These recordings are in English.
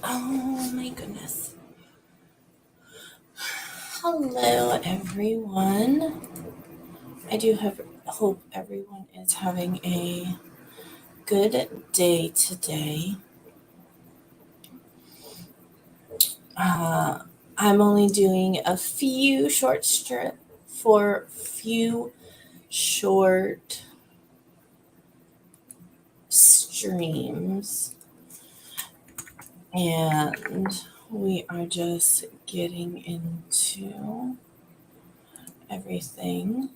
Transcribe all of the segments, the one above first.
Oh my goodness. Hello, everyone. I do hope everyone is having a good day today. Uh, I'm only doing a few short streams, and we are just getting into everything.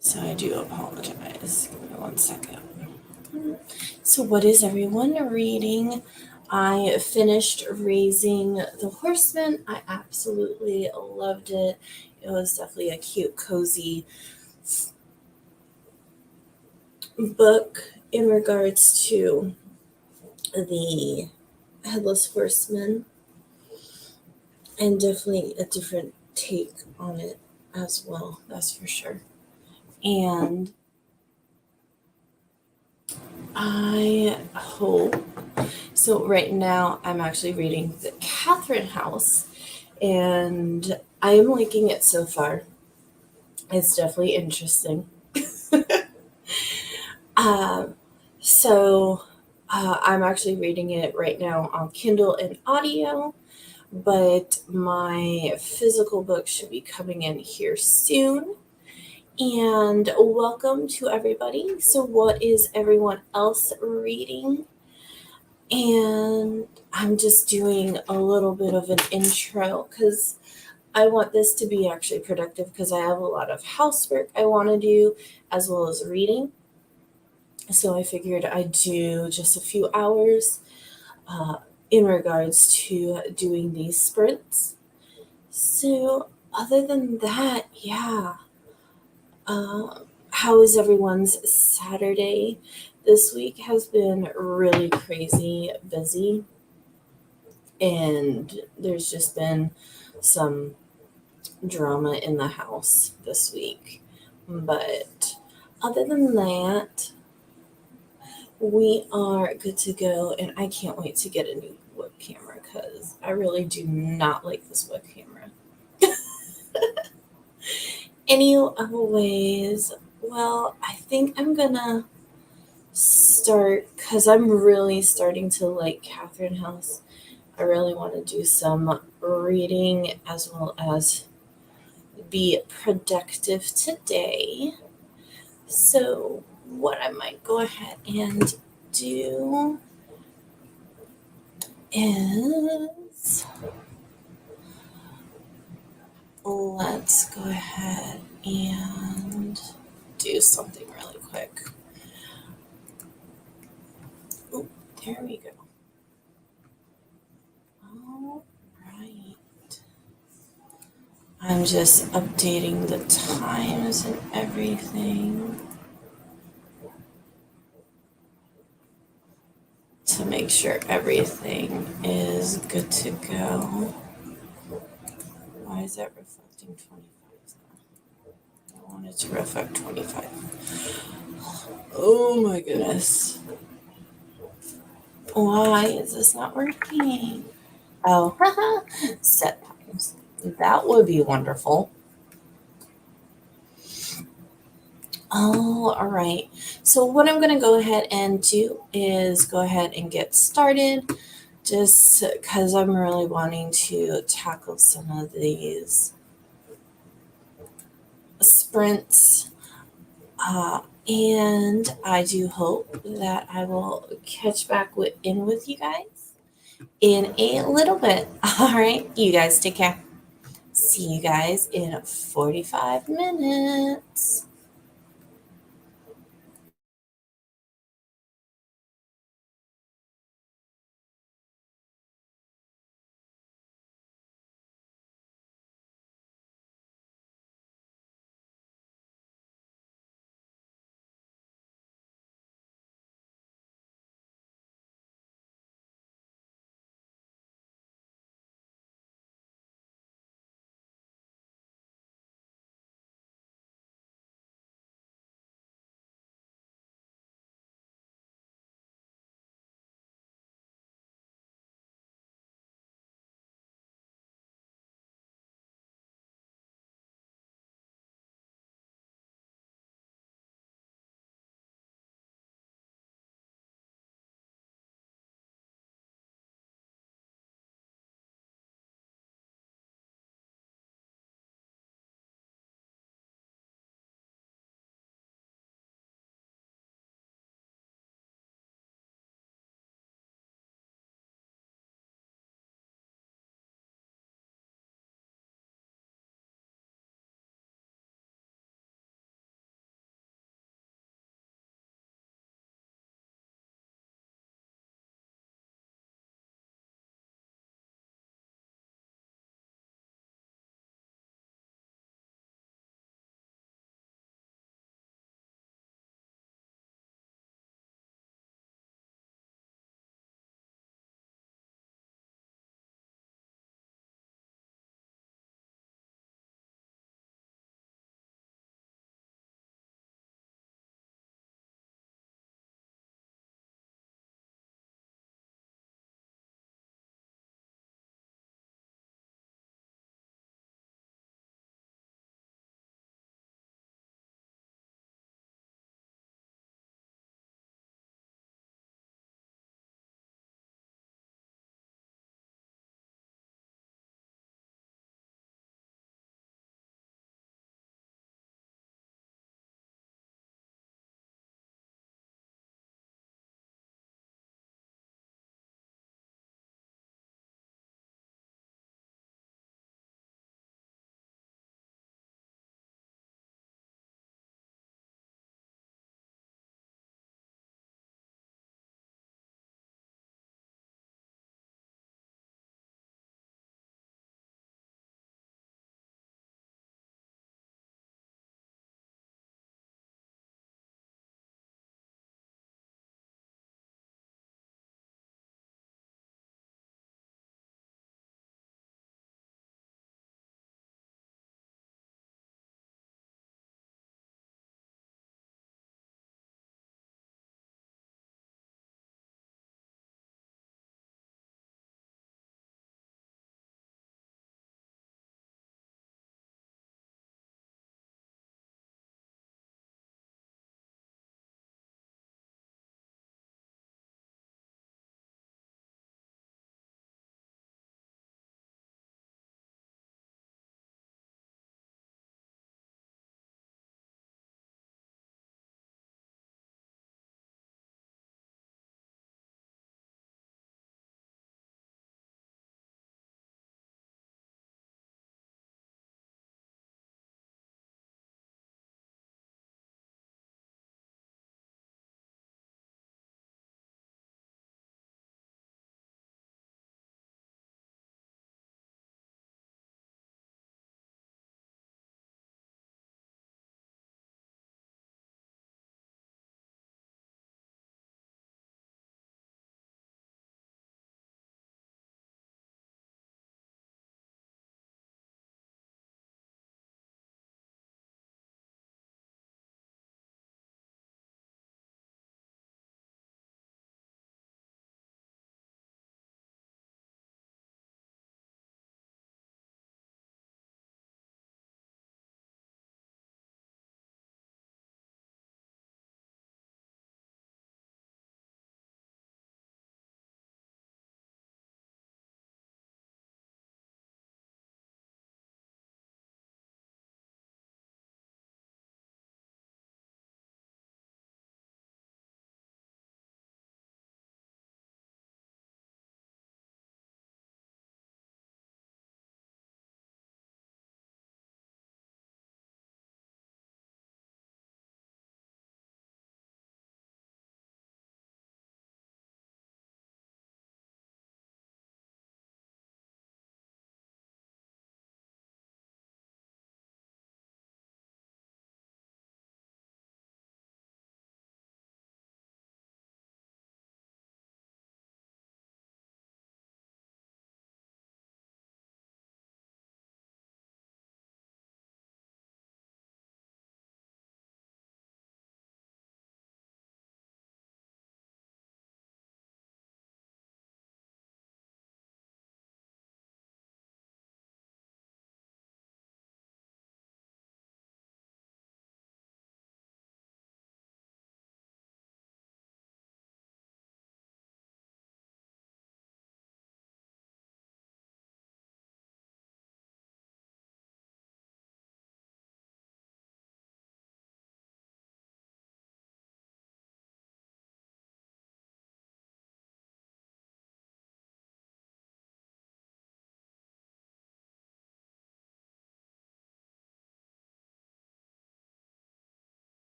So I do apologize. Give me one second. So, what is everyone reading? I finished Raising the Horseman. I absolutely loved it. It was definitely a cute, cozy book in regards to the Headless Horseman, and definitely a different take on it as well, that's for sure. And I hope so. Right now, I'm actually reading The Catherine House, and I am liking it so far. It's definitely interesting. Um, so I'm actually reading it right now on Kindle and audio, but my physical book should be coming in here soon. And welcome to everybody. So, what is everyone else reading? And I'm just doing a little bit of an intro because I want this to be actually productive because I have a lot of housework I want to do as well as reading. So I figured I'd do just a few hours uh, in regards to doing these sprints. So, other than that, yeah. How is everyone's Saturday? This week has been really crazy busy, and there's just been some drama in the house this week. But other than that, we are good to go, and I can't wait to get a new web camera because I really do not like this web camera. Anyways, well, I think I'm gonna start because I'm really starting to like Catherine House. I really want to do some reading as well as be productive today. So, what I might go ahead and do is let's go ahead and do something really quick. Oh, there we go. All right. I'm just updating the times and everything to make sure everything is good to go. Why is that reflecting 25? I want it to reflect 25. Oh my goodness. Why is this not working? Oh, set times. That would be wonderful. Oh, all right. So, what I'm going to go ahead and do is go ahead and get started just because I'm really wanting to tackle some of these sprints. And I do hope that I will catch back in with you guys in a little bit. All right. You guys take care. See you guys in 45 minutes.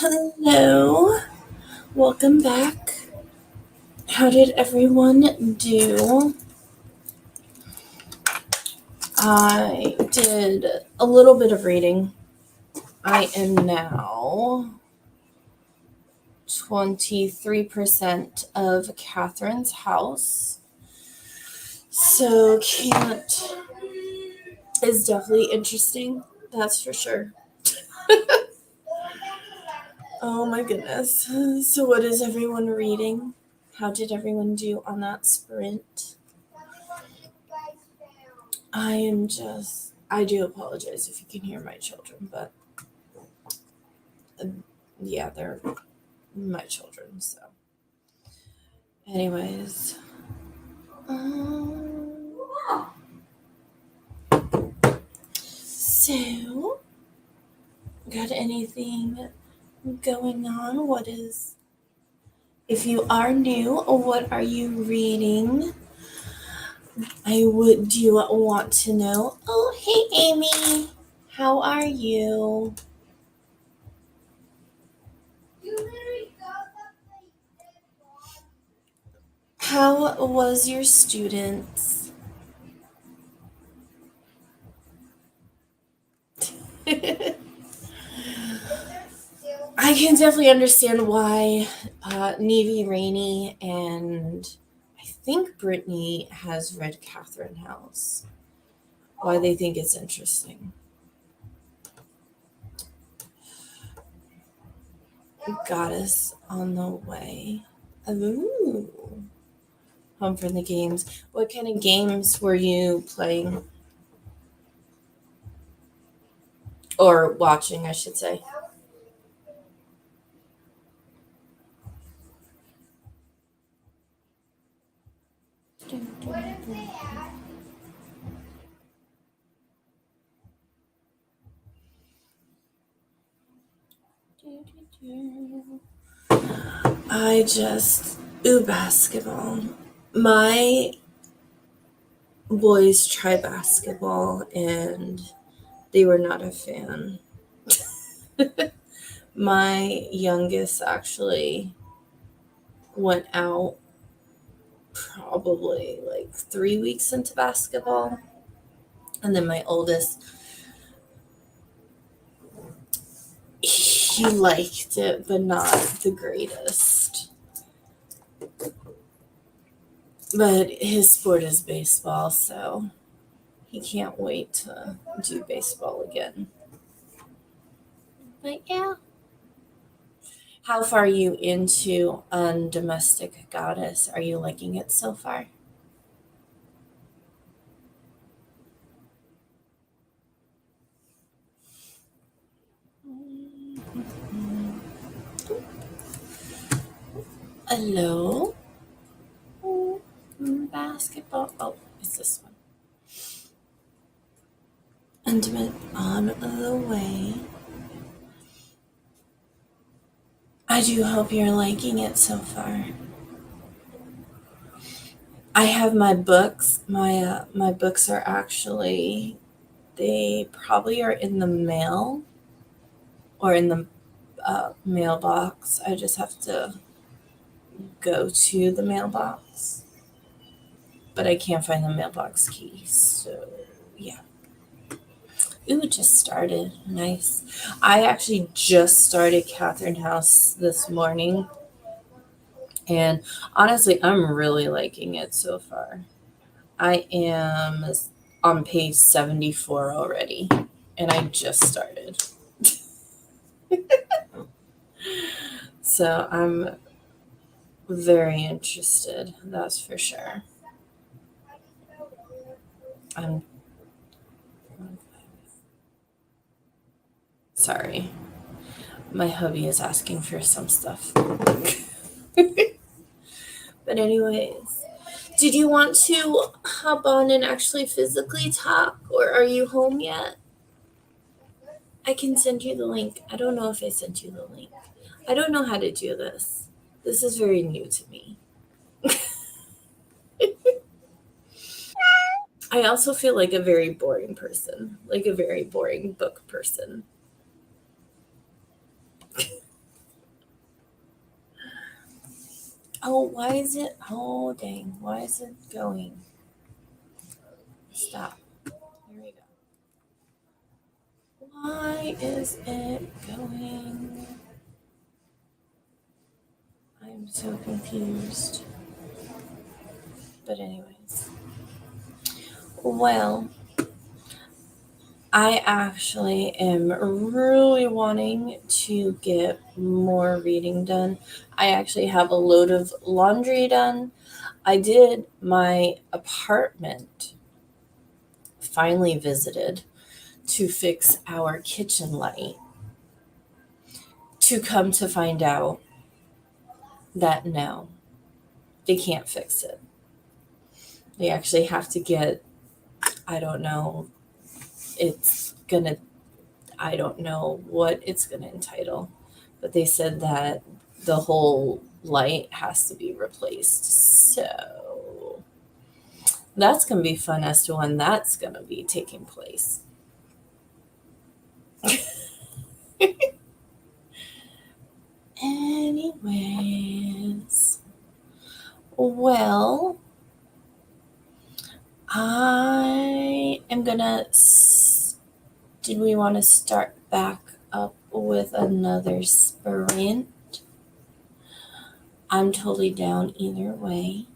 Hello, welcome back. How did everyone do? I did a little bit of reading. I am now 23% of Catherine's house. So Can't is definitely interesting, that's for sure. Oh my goodness. So what is everyone reading? How did everyone do on that sprint? I do apologize if you can hear my children, but yeah, they're my children, so. Anyways. So, got anything going on? If you are new, what are you reading? Do you want to know? Oh, hey, Amy. How are you? How was your students? I can definitely understand why Navy Rainey and I think Brittany has read Catherine House. Why they think it's interesting. Goddess on the Way. Ooh. Home from the games. What kind of games were you playing? Or watching, I should say. Basketball. My boys try basketball and they were not a fan. My youngest actually went out probably like 3 weeks into basketball. And then my oldest, he liked it, but not the greatest. But his sport is baseball, so he can't wait to do baseball again. But yeah. How far are you into Domestic Goddess? Are you liking it so far? Hello? Basketball. Oh, it's this one. Intimate on the Way. I do hope you're liking it so far. I have my books. My books are actually, they probably are in the mail or in the mailbox. I just have to go to the mailbox, but I can't find the mailbox key. So yeah. Ooh, it just started. Nice. I actually just started Catherine House this morning, and honestly, I'm really liking it so far. I am on page 74 already, and I just started. So I'm very interested, that's for sure. I'm sorry. My hubby is asking for some stuff. But anyways, did you want to hop on and actually physically talk, or are you home yet? I can send you the link. I don't know if I sent you the link. I don't know how to do this. This is very new to me. I also feel like a very boring person, like a very boring book person. Oh, why is it? Oh, dang. Why is it going? Stop. Here we go. Why is it going? I'm so confused. But, anyways. Well, I actually am really wanting to get more reading done. I actually have a load of laundry done. I did my apartment, finally visited to fix our kitchen light, to come to find out that no, they can't fix it. They actually have to get, I don't know, it's gonna, I don't know what it's gonna entitle, but they said that the whole light has to be replaced. So that's gonna be fun as to when that's gonna be taking place. Anyways, well, I am gonna. Did we want to start back up with another sprint? I'm totally down either way,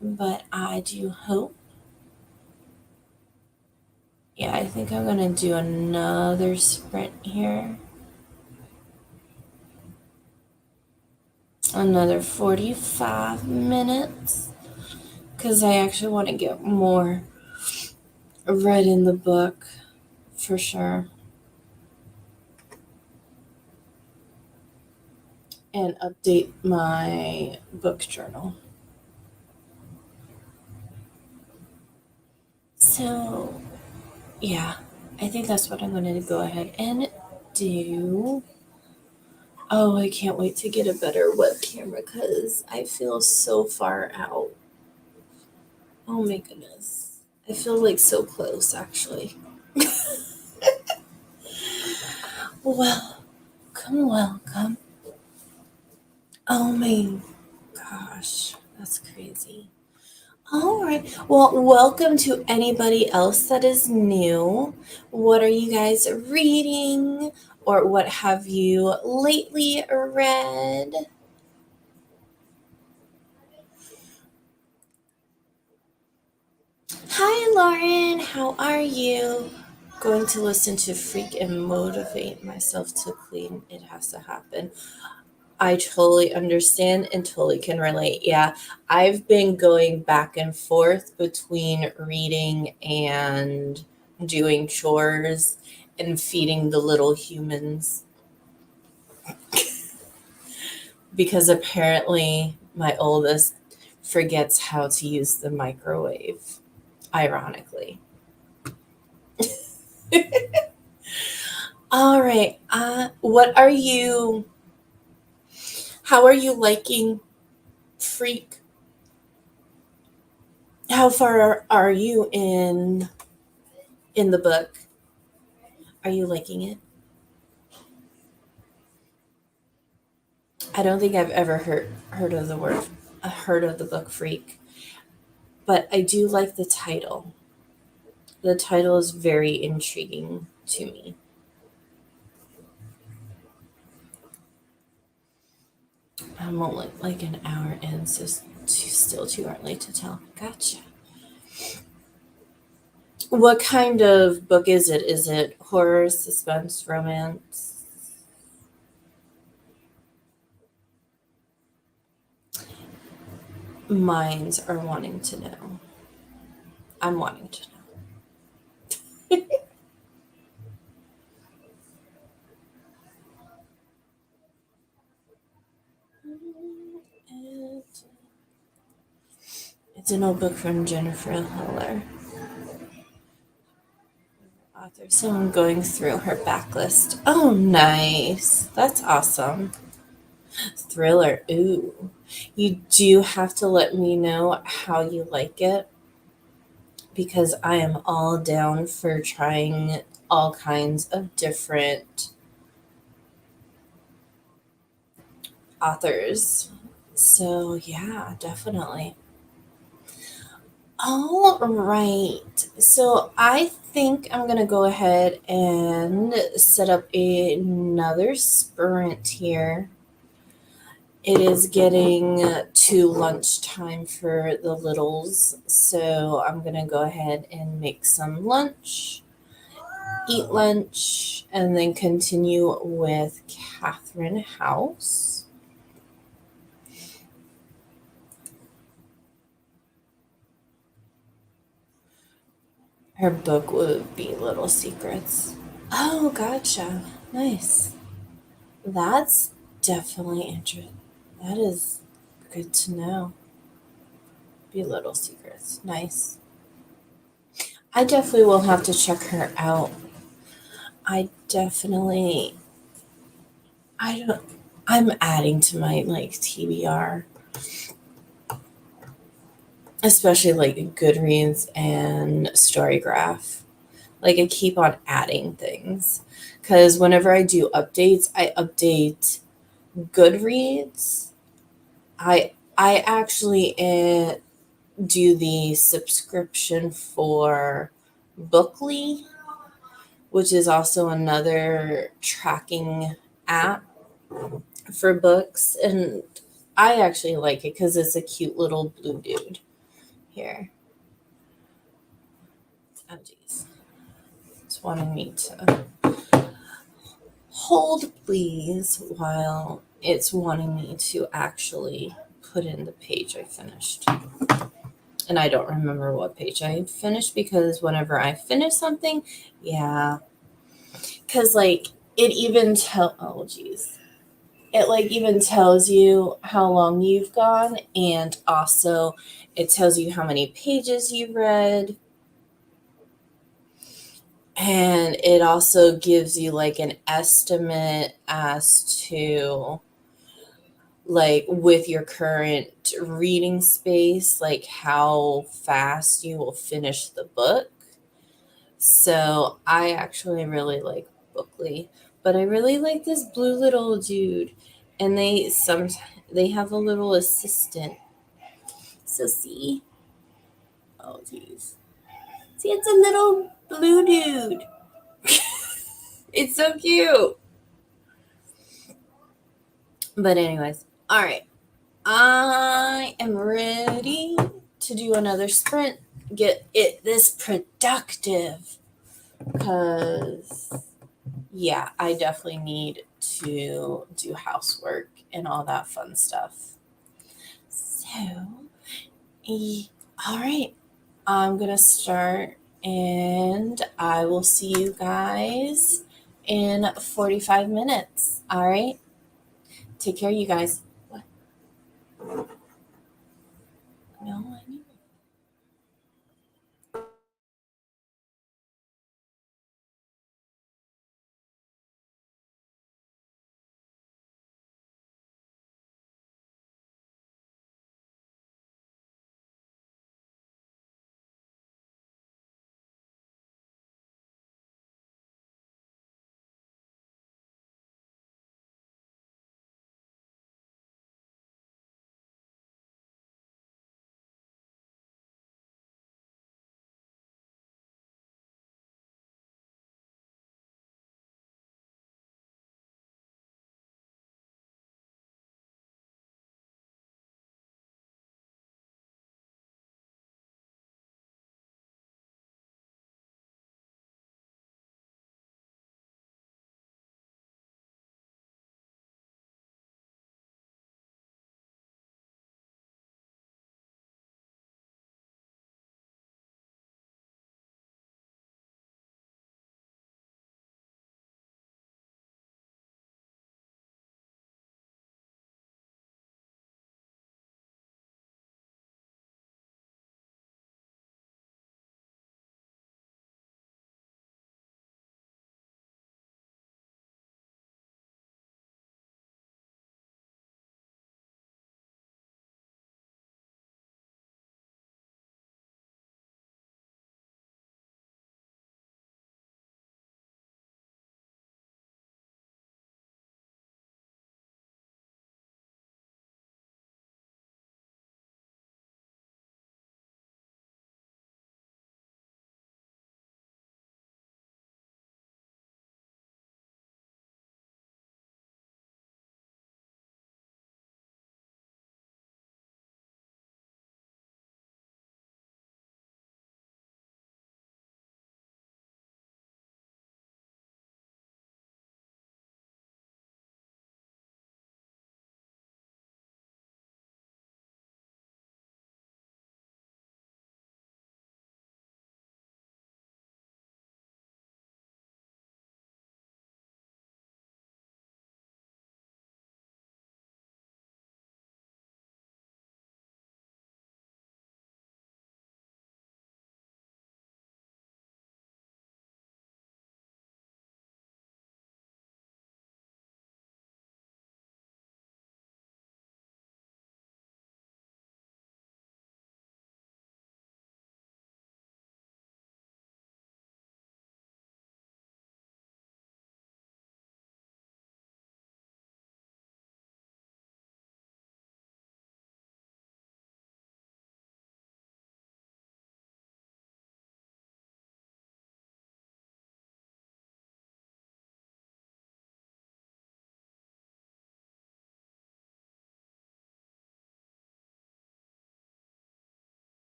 but I do hope. Yeah, I think I'm gonna do another sprint here. Another 45 minutes. Because I actually want to get more read in the book for sure. And update my book journal. So, yeah, I think that's what I'm going to go ahead and do. Oh, I can't wait to get a better web camera because I feel so far out. Oh my goodness. I feel like so close actually. Welcome. Oh my gosh, that's crazy. All right. Well, welcome to anybody else that is new. What are you guys reading? Or what have you lately read? Hi, Lauren. How are you? Going to listen to Freak and motivate myself to clean. It has to happen. I totally understand and totally can relate. Yeah, I've been going back and forth between reading and doing chores and feeding the little humans because apparently my oldest forgets how to use the microwave, ironically. All right. How are you liking Freak? How far are you in the book? Are you liking it? I don't think I've ever heard of the book Freak, but I do like the title. The title is very intriguing to me. I'm only like an hour in, so it's still too early to tell. Gotcha. What kind of book is it? Is it horror, suspense, romance? Minds are wanting to know. I'm wanting to know. It- It's a notebook from Jennifer Heller, author. So I'm going through her backlist. Oh, nice. That's awesome. Thriller. Ooh. You do have to let me know how you like it because I am all down for trying all kinds of different authors So, yeah, definitely. All right. So, I think I'm going to go ahead and set up another sprint here. It is getting to lunchtime for the littles. So, I'm going to go ahead and make some lunch, eat lunch, and then continue with Catherine House. Her book would be Little Secrets. Oh, gotcha. Nice. That's definitely interesting. That is good to know. Be Little Secrets. Nice. I definitely will have to check her out. I definitely. I don't. I'm adding to my like TBR, especially like Goodreads and Storygraph. Like I keep on adding things because whenever I do updates, I update Goodreads. I actually do the subscription for Bookly, which is also another tracking app for books, and I actually like it because it's a cute little blue dude here. Oh geez, it's wanting me to hold please while it's wanting me to actually put in the page I finished. And I don't remember what page I finished because whenever I finish something, yeah, because like it even oh geez, it like even tells you how long you've gone, and also it tells you how many pages you read, and it also gives you like an estimate as to like with your current reading space, like how fast you will finish the book. So I actually really like Bookly, but I really like this blue little dude, and they have a little assistant. So see, oh geez, see it's a little blue dude. It's so cute. But anyways, all right, I am ready to do another sprint. Get it this productive, cause yeah, I definitely need to do housework and all that fun stuff. So, all right, I'm gonna start and I will see you guys in 45 minutes. All right, take care, you guys. What? No, I need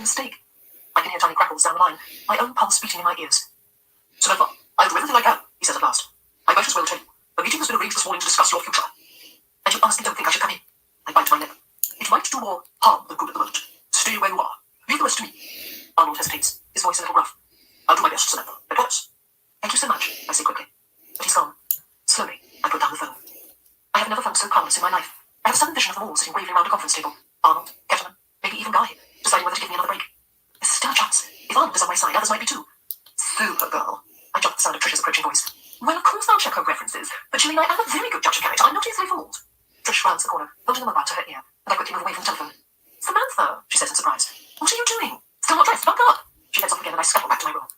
mistake. I can hear tiny crackles down the line, my own pulse beating in my ears. Samantha, I'll do everything I can, he says at last. I might as well tell you. A meeting has been arranged this morning to discuss your future. And you honestly don't think I should come in? I bite my lip. It might do more harm than good at the moment. Stay where you are. Leave the rest to me. Arnold hesitates, his voice a little gruff. I'll do my best, Samantha. I promise. Thank you so much, I say quickly. But he's gone. Slowly, I put down the phone. I have never felt so calmless in my life. I have a sudden vision of them all sitting gravely around a conference table. Arnold, Ketterman, maybe even Guy, deciding whether to give me another break. There's still a chance. If Arnold is on my side, others might be too. Super girl. I jump at the sound of Trish's approaching voice. Well, of course I'll check her references, but Gillian, I am a very good judge of character. I'm not easily fooled. Trish rounds the corner, holding the mobile to her ear, and I quickly move away from the telephone. Samantha, she says in surprise. What are you doing? Still not dressed? Buck up. She heads off again and I scuttle back to my room.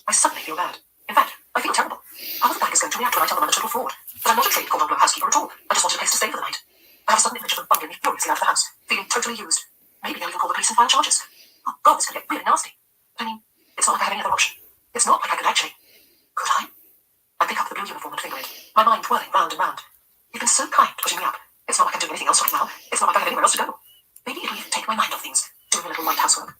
I suddenly feel bad. In fact, I feel terrible. How are the bankers going to react when I tell them I'm a total fraud? But I'm not a trained cordon bleu housekeeper at all. I just wanted a place to stay for the night. I have a sudden image of them bungling me furiously out of the house, feeling totally used. Maybe I'll even call the police and file charges. Oh God, this could get really nasty. But I mean, it's not like I have any other option. It's not like I could actually. Could I? I pick up the blue uniform and finger it, my mind whirling round and round. You've been so kind putting me up. It's not like I can do anything else right now. It's not like I have anywhere else to go. Maybe it'll even take my mind off things, doing a little light housework.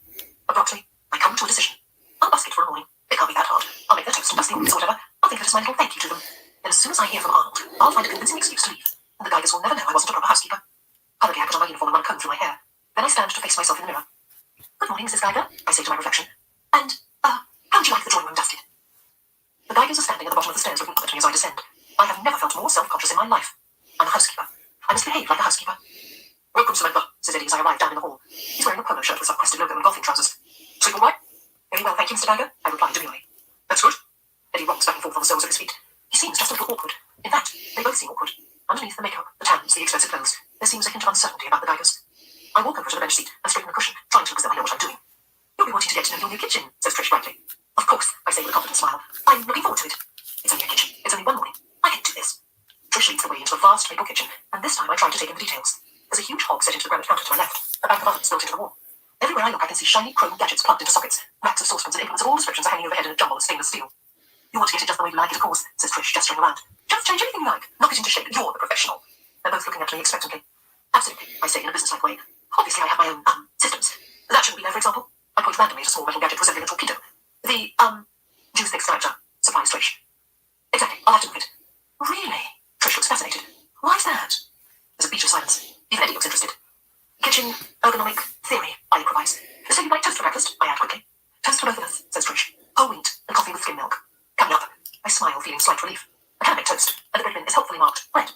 Abruptly, I come to a decision. I'll busk it for a morning. It can't be that hard. I'll make their toast and dust the office or whatever. I'll think of it as my little thank you to them. Then as soon as I hear from Arnold, I'll find a convincing excuse to leave. And the Geigers will never know I wasn't a proper housekeeper. Hurriedly, I put on my uniform and run a comb through my hair. Then I stand to face myself in the mirror. Good morning, Mrs. Geiger, I say to my reflection. And, how would you like the drawing room dusted? The Geigers are standing at the bottom of the stairs looking up at me as I descend. I have never felt more self-conscious in my life. I'm a housekeeper. I must behave like a housekeeper. Welcome, Samantha, says Eddie as I arrive down in the hall. He's wearing a polo shirt with subcrested logo and golfing trousers. Sleep all right? Very well, thank you, Mr. Geiger, I reply demurely. That's good. Eddie rocks back and forth on the soles of his feet. He seems just a little awkward. In fact, they both seem awkward. Underneath the makeup, the tans, the expensive clothes, there seems a hint of uncertainty about the Geigers. I walk over to the bench seat and straighten the cushion, trying to look as though I know what I'm doing. You'll be wanting to get to know your new kitchen, says Trish brightly. Of course, I say with a confident smile. I'm looking forward to it. It's only a kitchen. It's only one morning. I can do this. Trish leads the way into a vast maple kitchen, and this time I try to take in the details. There's a huge hob set into the granite counter to my left, a bank of ovens built into the wall. Everywhere I look, I can see shiny chrome gadgets plugged into sockets. Racks of saucepans and aprons of all descriptions are hanging overhead in a jumble of stainless steel. You want to get it just the way you like it, of course, says Trish, gesturing around. Just change anything you like. Knock it into shape. You're the professional. They're both looking at me expectantly. Absolutely, I say in a businesslike way. Obviously, I have my own, systems. That shouldn't be there, for example. I point randomly at a small metal gadget resembling a torpedo. The, juice extractor, supplies Trish. Exactly, I'll have to move it. Really? Trish looks fascinated. Why is that? There's a beach of silence. Even Eddie looks interested. Kitchen ergonomic theory, I improvise. So you like toast for breakfast? I add quickly. Toast for both of us, says Trish. Whole wheat and coffee with skim milk. Coming up. I smile, feeling slight relief. I can make toast, and the bread bin is helpfully marked bread.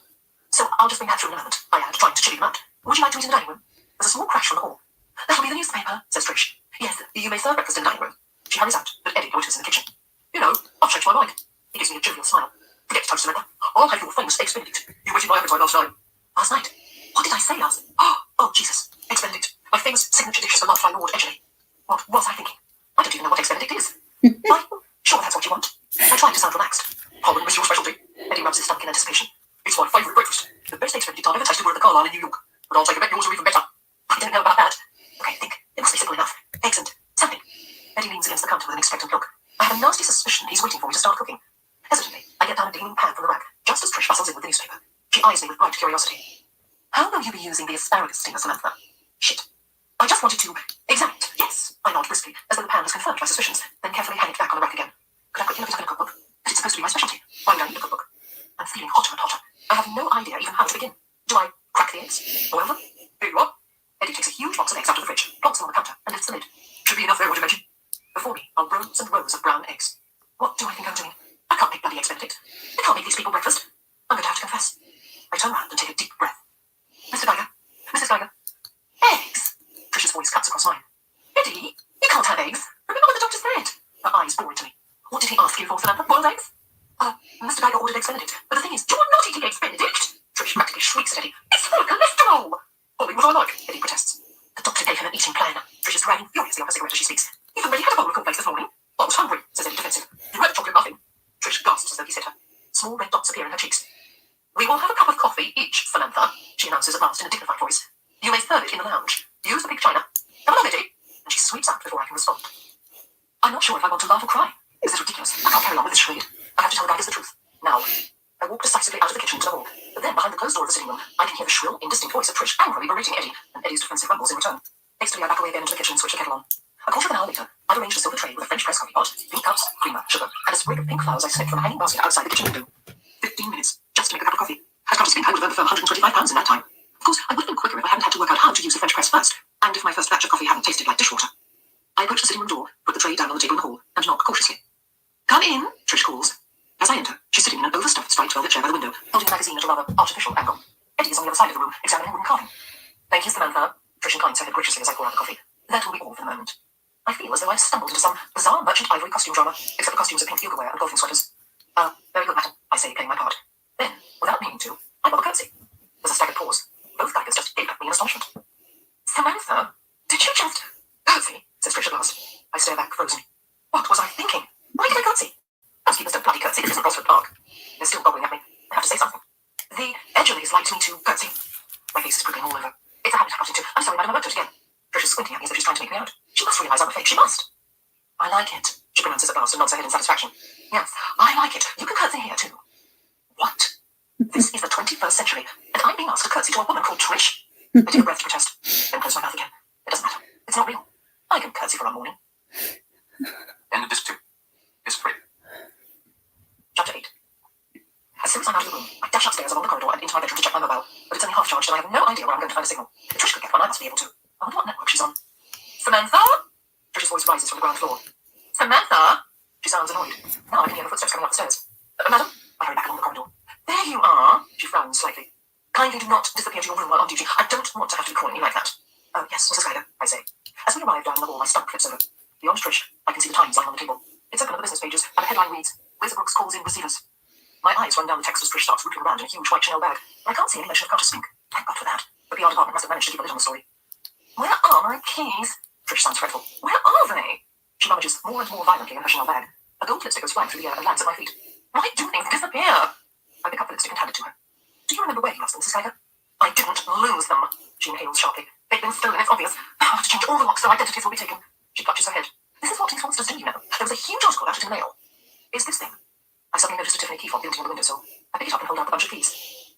So I'll just bring that through in a moment, I add, trying to chivvy them out. Would you like to eat in the dining room? There's a small crash from the hall. That'll be the newspaper, says Trish. Yes, you may serve breakfast in the dining room. She hurries out, but Eddie loiters in the kitchen. You know, I've changed my mind. He gives me a jovial smile. Forget toast, Samantha. I'll have your famous Eggs Benedict. You waited my appetite last night. Last night? What did I say last? Oh, Jesus. Eggs Benedict. My famous signature dish beloved by Lord Edgerly. What was I thinking? I don't even know what Eggs Benedict is. Why? Sure, that's what you want. I tried to sound relaxed. I wouldn't miss your specialty. Eddie rubs his stomach in anticipation. It's my favourite breakfast. The best Eggs Benedict I've ever tasted were at the Carlisle in New York. But I'll take a bet yours are even better. I don't know about that. Okay, think. It must be simple enough. Eggs and something. Eddie leans against the counter with an expectant look. I have a nasty suspicion he's waiting for me to start cooking. Hesitantly, I get down a gleaming pan from the rack, just as Trish bustles in with the newspaper. She eyes me with bright curiosity. How will you be using the asparagus steamer, Samantha? Shit. I just wanted to examine it. Yes. I nod briskly, as though the pan has confirmed my suspicions, then carefully hang it back on the rack again. Could I quickly look it up in a cookbook? But it's supposed to be my specialty. Why would I need a cookbook? I'm feeling hotter and hotter. I have no idea even how to begin. Do I crack the eggs? Boil them? Here you are. Eddie takes a huge box of eggs out of the fridge, plonks them on the counter, and lifts the lid. Should be enough there, I would imagine. Before me are rows and rows of brown eggs. What do I think I'm doing? I can't make bloody Eggs Benedict. I can't make these people breakfast. I'm going to have to confess. I turn around and take a deep breath. Mr. Geiger? Mrs. Geiger? Eggs? Trish's voice cuts across mine. Eddie, you can't have eggs. Remember what the doctor said? Her eyes bore into me. What did he ask you for, Samantha? Boiled eggs? Mr. Geiger ordered Eggs Benedict. But the thing is, you're not eating Eggs Benedict. Trish practically shrieks at Eddie. It's full of cholesterol. Ollie, what I like, Eddie protests. The doctor gave him an eating plan. Trish is dragging furiously off a cigarette as she speaks. You've already had a bowl of cornflakes this morning. I was hungry, says Eddie defensive. You had a chocolate muffin. Trish gasps as though he's hit her. Small red dots appear in her cheeks. We will have a cup of coffee each, Samantha, she announces at last in a dignified voice. You may serve it in the lounge. Use the big china. Come along, Eddie. And she sweeps out before I can respond. I'm not sure if I want to laugh or cry. Is this ridiculous? I can't carry on with this charade. I have to tell the Geigers the truth. Now. I walk decisively out of the kitchen to the hall. But then, behind the closed door of the sitting room, I can hear the shrill, indistinct voice of Trish angrily berating Eddie, and Eddie's defensive rumbles in return. Hastily, I back away again into the kitchen and switch the kettle on. A quarter of an hour later, I'd arranged a silver tray with a French press coffee pot, pink cups, creamer, sugar, and a sprig of pink flowers I snipped from a hanging basket outside the kitchen window. 15 minutes, just to make a cup of coffee. At Curtis Pink, I would have earned the firm £125 in that time. Of course, I would have been quicker if I hadn't had to work out how to use the French press first, and if my first batch of coffee hadn't tasted like dishwater. I approach the sitting room door, put the tray down on the table in the hall, and knock cautiously. Come in, Trish calls. As I enter, she's sitting in an overstuffed striped velvet chair by the window, holding a magazine at a rather artificial angle. Eddie is on the other side of the room, examining wooden carving. Thank you, Samantha. Trish inclines her head graciously as I pour out the coffee. That will be all for the moment. I feel as though I've stumbled into some bizarre merchant ivory costume drama, except the costumes are pink yoga wear and golfing sweaters. Very good, madam, I say, playing my part. Then, without meaning to, I bob a curtsy. There's a staggered pause. Both Geigers just gape at me in astonishment. Samantha, did you just... Curtsy, says Trish at last. I stare back, frozen. What was I thinking? Why did I curtsy? Housekeepers don't bloody curtsy, this isn't Rosford Park. They're still gobbling at me. I have to say something. The Edgerleys liked me to curtsy. My face is prickling all over. It's a habit I've got into. I'm sorry, madam, I won't do it again. Trish is squinting at me as if she's trying to make me out. She must realise I'm a fake. She must. I like it, she pronounces at last and nods her head in satisfaction. Yes, I like it. You can curtsy here too. What? This is the 21st century, and I'm being asked to curtsy to a woman called Trish. I take a breath to protest, then close my mouth again. It doesn't matter. It's not real. I can curtsy for a morning. End of disc 2. Disc 3. Chapter 8. As soon as I'm out of the room, I dash upstairs along the corridor and into my bedroom to check my mobile, but it's only half charged and I have no idea where I'm going to find a signal. If Trish could get one, I must be able to. I wonder what network she's on. Samantha? Trish's voice rises from the ground floor. Samantha? She sounds annoyed. Now I can hear her footsteps coming up the stairs. Madam? I hurry back along the corridor. There you are. She frowns slightly. Kindly do not disappear to your room while on duty. I don't want to have to be calling you like that. Oh, yes, Mrs. Geiger, I say. As we arrive down the hall, my stomach flips over. Beyond Trish, I can see the Times lying on the table. It's open at the business pages, and the headline reads, Wizard Brooks calls in receivers. My eyes run down the text as Trish starts rooting around in a huge white Chanel bag. I can't see any mention of Curtis Pink. Thank God for that. The PR department must have managed to keep a lid on the story. Where are my keys? Trish sounds fretful. Where are they? She rummages more and more violently in her Chanel bag. A gold lipstick goes flying through the air and lands at my feet. Why do things disappear? I pick up the lipstick and hand it to her. Do you remember where you lost them, Mrs. Geiger? I didn't lose them. She inhales sharply. They've been stolen, it's obvious. I have to change all the locks so identities will be taken. She clutches her head. This is what these monsters do, you know. There was a huge article about it in the mail. Is this thing? I suddenly noticed a Tiffany key fob built on the windowsill. I pick it up and hold out the bunch of keys.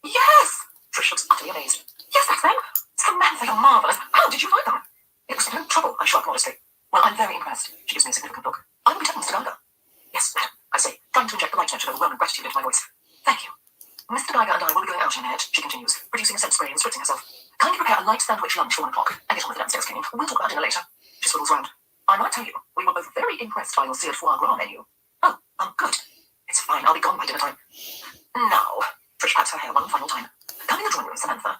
Yes! Trish looks utterly amazed. Yes, that's them. Samantha, you're marvellous. How did you find them? It was no trouble, I shrug modestly. Well, I'm very impressed. She gives me a significant look. I will be telling Mr. Geiger. Yes, madam, I say, trying to inject the right note of overwhelming gratitude into my voice. Thank you. Mr. Geiger and I will be going out in a minute, she continues, producing a scent spray and spritzing herself. Kindly prepare a light sandwich lunch for 1 o'clock and get on with the downstairs cleaning. We'll talk about dinner later. She swivels round. I might tell you, we were both very impressed by your seared foie gras menu. Oh, good. It's fine, I'll be gone by dinner time. Now, Trish pats her hair one final time. Come in the drawing room, Samantha.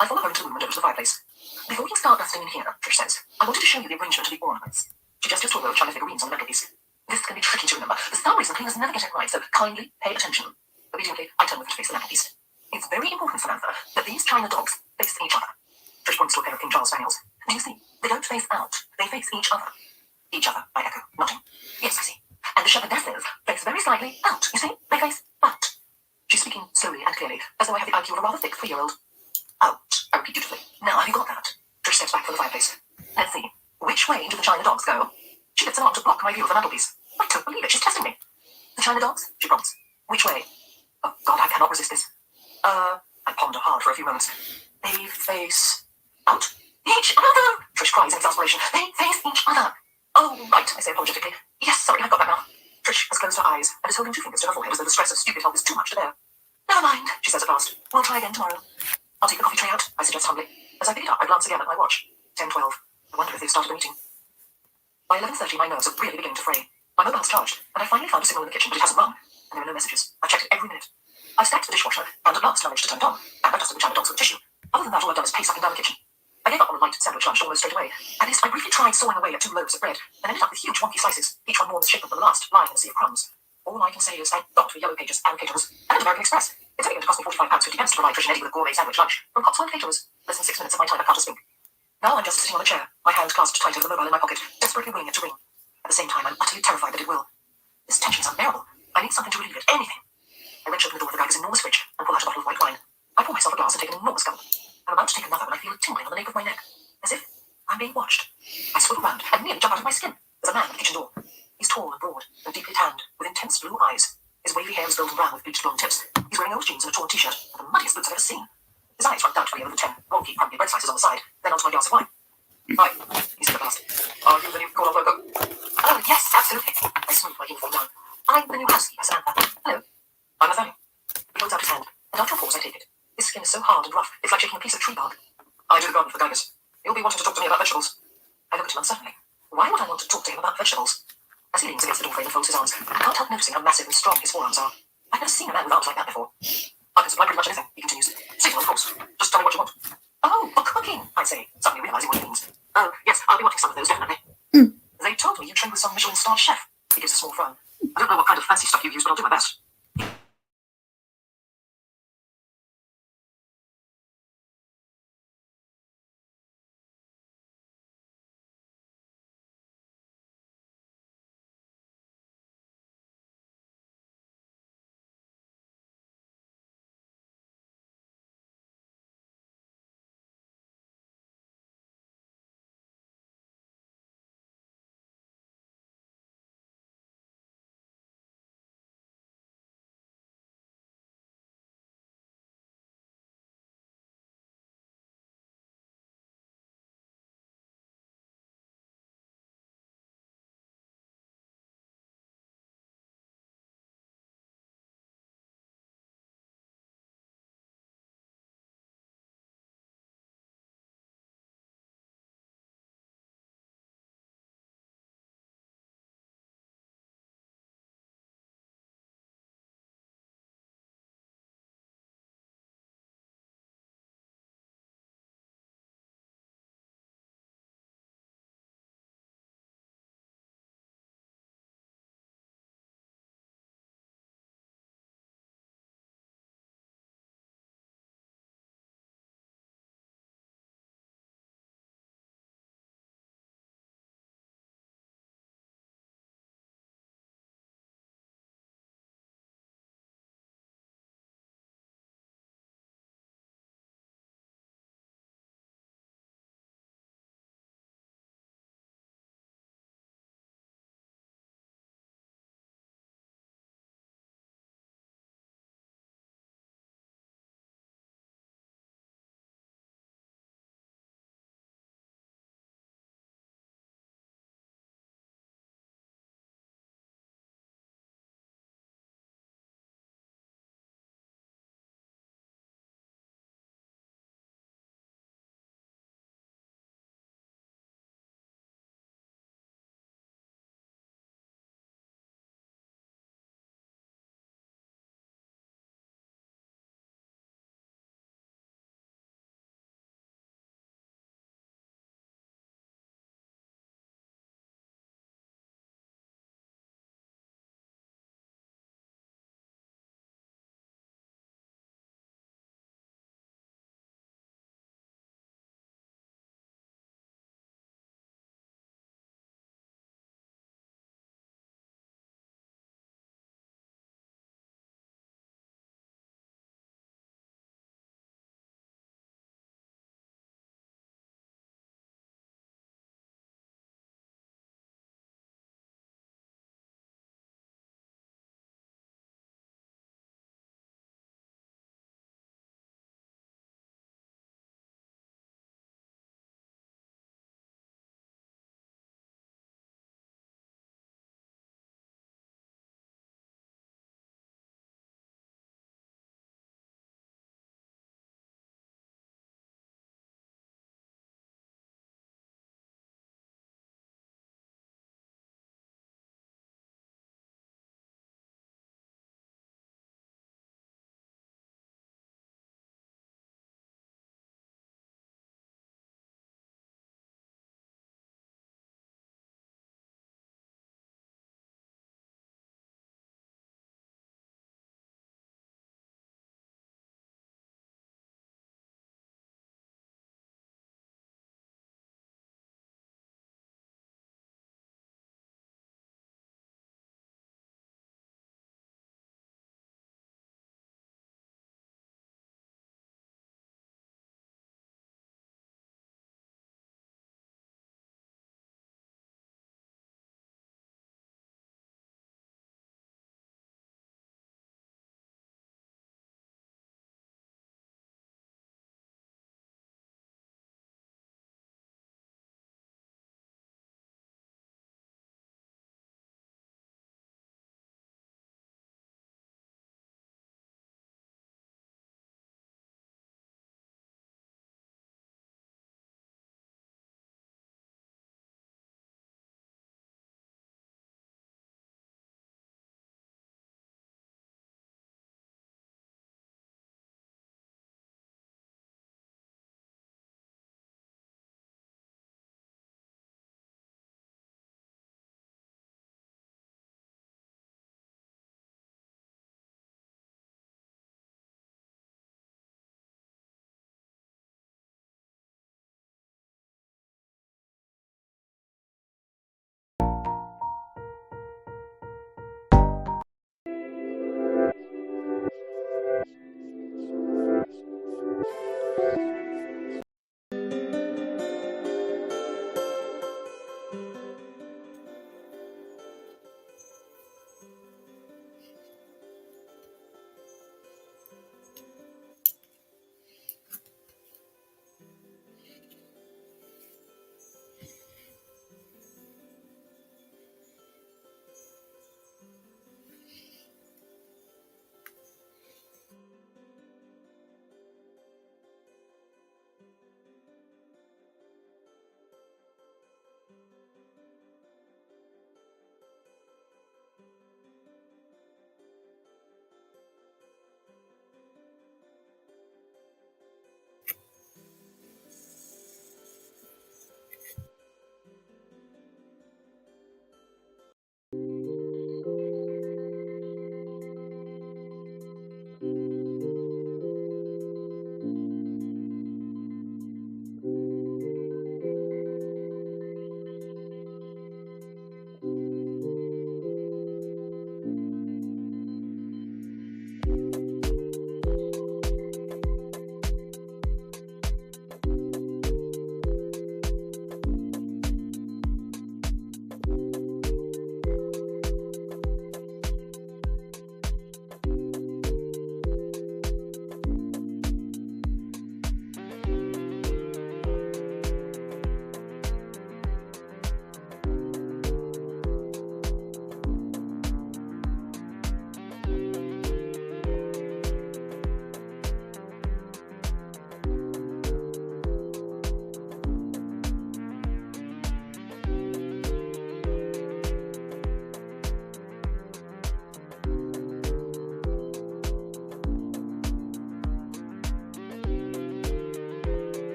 I follow her into the room and over to the fireplace. Before we can start dusting in here, Trish says, I wanted to show you the arrangement of the ornaments. She gestures to a row of China figurines on the mantelpiece. This can be tricky to remember. For some reason, cleaners never get it right, so kindly pay attention. Obediently, I turn with her to face the mantelpiece. It's very important, Samantha, that these China dogs face each other. Trish points to a pair of King Charles Spaniels. Do you see? They don't face out. They face each other. Each other, I echo, nodding. Yes, I see. And the shepherdesses face very slightly out. You see? They face out. She's speaking slowly and clearly, as though I have the IQ of a rather thick 3-year-old. Out, I repeat dutifully. Now have you got that? Trish steps back from the fireplace. Let's see. Which way do the China dogs go? She lifts an arm to block my view of the mantelpiece. I don't believe it. She's testing me. The China dogs? She prompts. Which way? Oh, God, I cannot resist this. I ponder hard for a few moments. They face out. Each other! Trish cries in exasperation. They face each other. Oh, right, I say apologetically. Yes, sorry, I've got that now. Trish has closed her eyes and is holding 2 fingers to her forehead as though the stress of stupid help is too much to bear. Never mind, she says at last. We'll try again tomorrow. I'll take the coffee tray out, I suggest humbly. As I pick it up, I glance again at my watch. 10:12. I wonder if they've started a meeting. By 11:30, my nerves are really beginning to fray. My mobile's charged, and I finally found a signal in the kitchen, but it hasn't rung, and there are no messages. I've checked it every minute. I've stacked the dishwasher, and at last managed to turn it on, and I've dusted the China dogs with tissue. Other than that, all I've done is pace up and down the kitchen. I gave up on the light sandwich lunch almost straight away. At least I briefly tried sawing away at 2 loaves of bread, and ended up with huge wonky slices, each one more the shape of the last, lying in a sea of crumbs. All I can say is thank God for Yellow Pages and Caterers, and American Express. It's only going to cost me £45.50 to provide Trish and Eddie with a gourmet sandwich lunch from Cotswold Caterers. Less than 6 minutes of my time at Carter's Pink. Now I'm just sitting on a chair, my hand clasped tight over the mobile in my pocket, desperately willing it to ring. At the same time, I'm utterly terrified that it will. This tension is unbearable. I need something to relieve it, anything. I wrench open the door of the Geiger's enormous fridge and pull out a bottle of white wine. I pour myself a glass and take an enormous gulp. I'm about to take another when I feel a tingling on the nape of my neck, as if I'm being watched. I swivel round and nearly jump out of my skin. There's a man at the kitchen door. He's tall and broad and deeply tanned, with intense blue eyes. His wavy hair is golden brown with bleached blonde tips. He's wearing old jeans and a torn t-shirt, and the muddiest boots I've ever seen. His eyes run doubtfully over the 10 wonky, crumbly bread slices on the side, then onto my glass of wine. Hi, he said at last. Are you the new call worker? Oh, yes, absolutely. I smoothed my uniform down. I'm the new housekeeper, Samantha. Hello. I'm Nathaniel. He holds out his hand, and after a pause, I take it. His skin is so hard and rough, it's like shaking a piece of tree bark. I do the garden for Gaius. He'll be wanting to talk to me about vegetables. I look at him uncertainly. Why would I want to talk to him about vegetables? As he leans against the doorframe and folds his arms, I can't help noticing how massive and strong his forearms are. I've never seen a man with arms like that before. I can supply pretty much anything, he continues. Seasonal, of course. Just tell me what you want. Oh, for cooking, I say, suddenly realizing what he means. Oh, yes, I'll be wanting some of those, definitely. They told me you trained with some Michelin-starred chef. He gives a small frown. I don't know what kind of fancy stuff you use, but I'll do my best.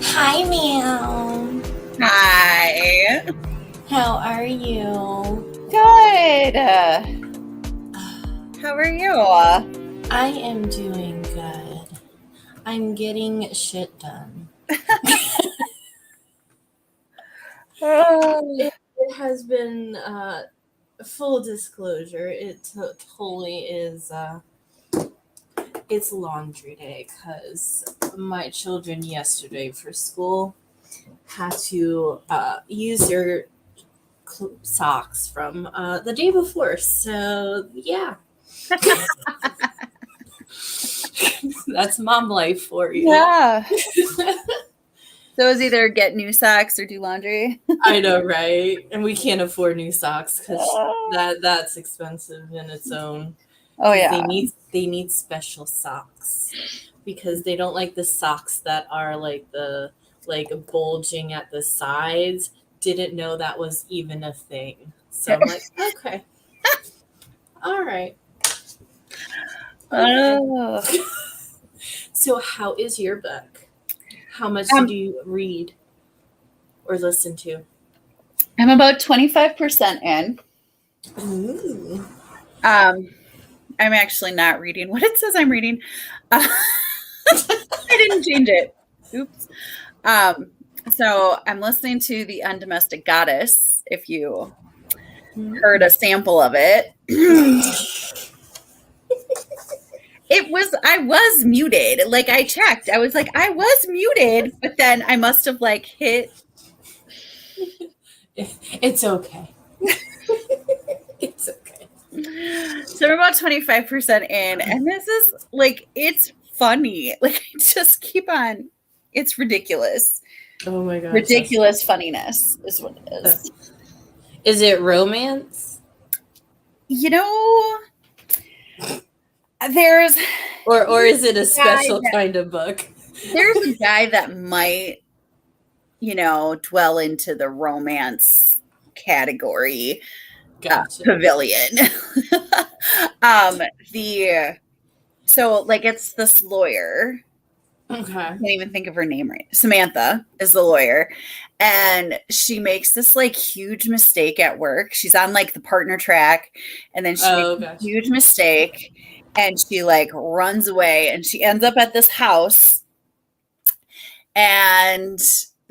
Hi, ma'am. Hi. How are you? Good. How are you? I am doing good. I'm getting shit done. It has been full disclosure. It totally is. It's laundry day because my children yesterday for school had to use their socks from the day before. So yeah, that's mom life for you. Yeah. So it was either get new socks or do laundry. I know, right? And we can't afford new socks because that's expensive in its own. Oh yeah. They need special socks because they don't like the socks that are like bulging at the sides. Didn't know that was even a thing. So I'm like, okay. All right. Okay. Oh. So how is your book? How much did you read or listen to? I'm about 25% in. Ooh. I'm actually not reading what it says I'm reading. I didn't change it. Oops. So I'm listening to The Undomestic Goddess, if you heard a sample of it. I was muted. Like I checked. I was like, I was muted, but then I must have like hit. It's okay. It's okay. So we're about 25% in, and this is like, it's funny. Like I just keep on. It's ridiculous. Oh my gosh. Ridiculous funniness is what it is. Is it romance? You know, there's or is it a special kind of book? There's a guy that might, dwell into the romance category. Gotcha. Pavilion. So like it's this lawyer. Okay. I can't even think of her name right. Samantha is the lawyer. And she makes this like huge mistake at work. She's on like the partner track. And then she makes a huge mistake. And she like runs away. And she ends up at this house. And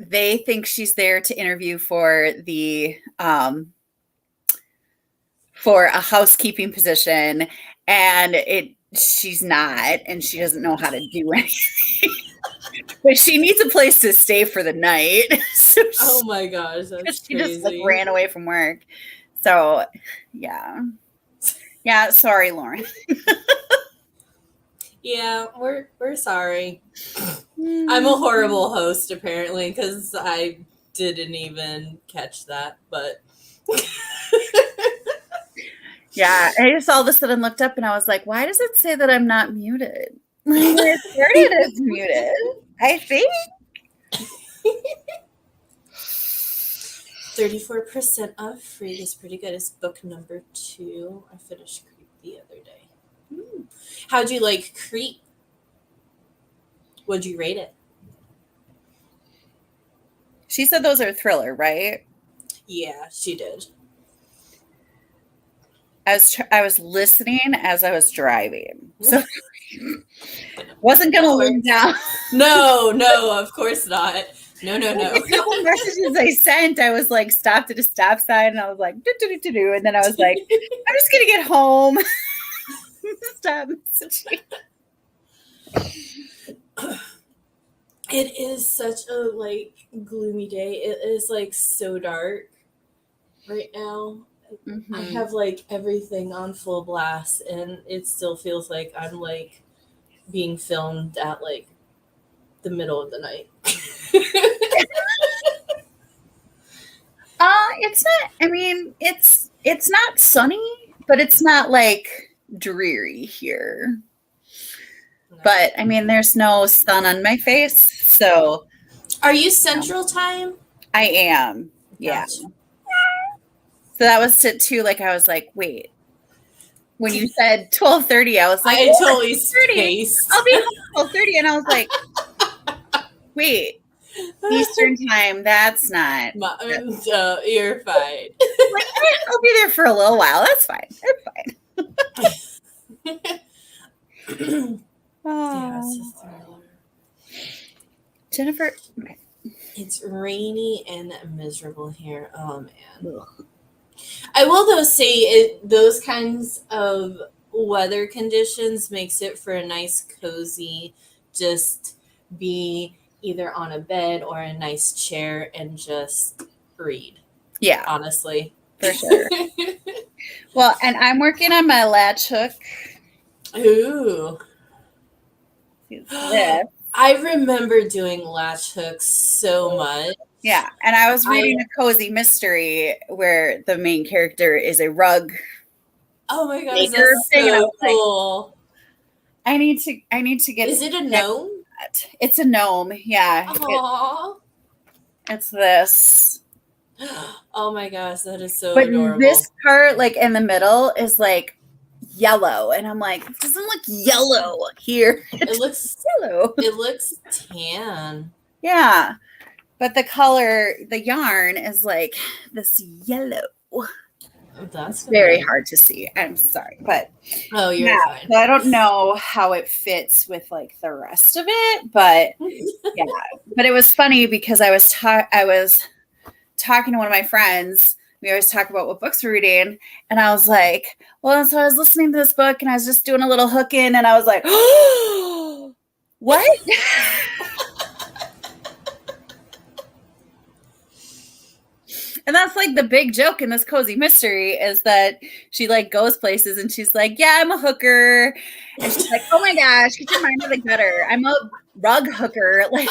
they think she's there to interview for the for a housekeeping position. And she's not, and she doesn't know how to do anything. But she needs a place to stay for the night. So oh my gosh, that's she crazy. just like ran away from work. So yeah. Sorry, Lauren. Yeah, we're sorry. I'm a horrible host apparently because I didn't even catch that, but. Yeah, I just all of a sudden looked up and I was like, why does it say that I'm not muted? It started as muted, I think. 34% off free is pretty good. It's book number 2. I finished Creep the other day. How'd you like Creep? What'd you rate it? She said those are thriller, right? Yeah, she did. I was listening as I was driving, so wasn't gonna look down. No, of course not. No. A couple messages I sent, I was like stopped at a stop sign, and I was like, do, and then I was like, I'm just gonna get home. Stop messaging. It is such a like gloomy day. It is like so dark right now. Mm-hmm. I have like everything on full blast, and it still feels like I'm like being filmed at like the middle of the night. It's not. I mean, it's not sunny, but it's not like dreary here. No. But I mean, there's no sun on my face, so. Are you Central Time? I am. Yeah. Gotcha. So that was it too. Like I was like, wait. When you said 12:30, I was like, I totally spaced. I'll be home 12:30, and I was like, wait. Eastern time. That's not. You're fine. I'll be there for a little while. That's fine. That's fine. Yeah, Oh, it's a thriller. Jennifer. Okay. It's rainy and miserable here. Oh man. Ugh. I will though say those kinds of weather conditions makes it for a nice cozy just be either on a bed or a nice chair and just read. Yeah, Honestly. for sure. Well, and I'm working on my latch hook. Ooh. This. I remember doing latch hooks so much. Yeah, and I was reading a cozy mystery where the main character is a rug. Oh my gosh, Maker that's thing, and I so was like, cool. I need to get. Is it a gnome? that. It's a gnome. Yeah, Aww. it's this. Oh my gosh, that is so But adorable. this part, like in the middle, is like yellow, and I'm like, it doesn't look yellow here. It looks yellow. It looks tan. Yeah, but the color, the yarn is like this yellow. That's Very good. hard to see. I'm sorry, but Oh, you're yeah, fine. so I don't know how it fits with like the rest of it, but yeah. But it was funny because I was talking to one of my friends. We always talk about what books we're reading, and I was like, well, so I was listening to this book, and I was just doing a little hook in, and I was like, oh, what? And that's like the big joke in this cozy mystery is that she like goes places and she's like, yeah, I'm a hooker. And she's like, oh my gosh, get your mind out of the gutter. I'm a rug hooker. Like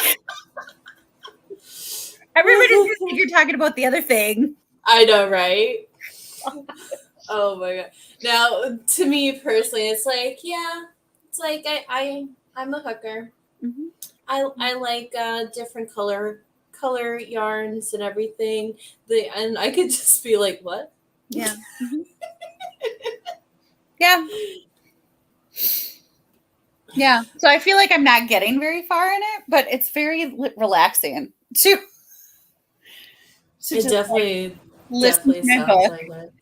everybody's gonna think you're talking about the other thing. I know, right? Oh my god. Now, to me personally, it's like, yeah, it's like I'm a hooker. Mm-hmm. I like different color yarns and everything. And I could just be like, what? Yeah. Mm-hmm. Yeah. Yeah. So I feel like I'm not getting very far in it, but it's very relaxing too. It definitely listen to my sounds book like it.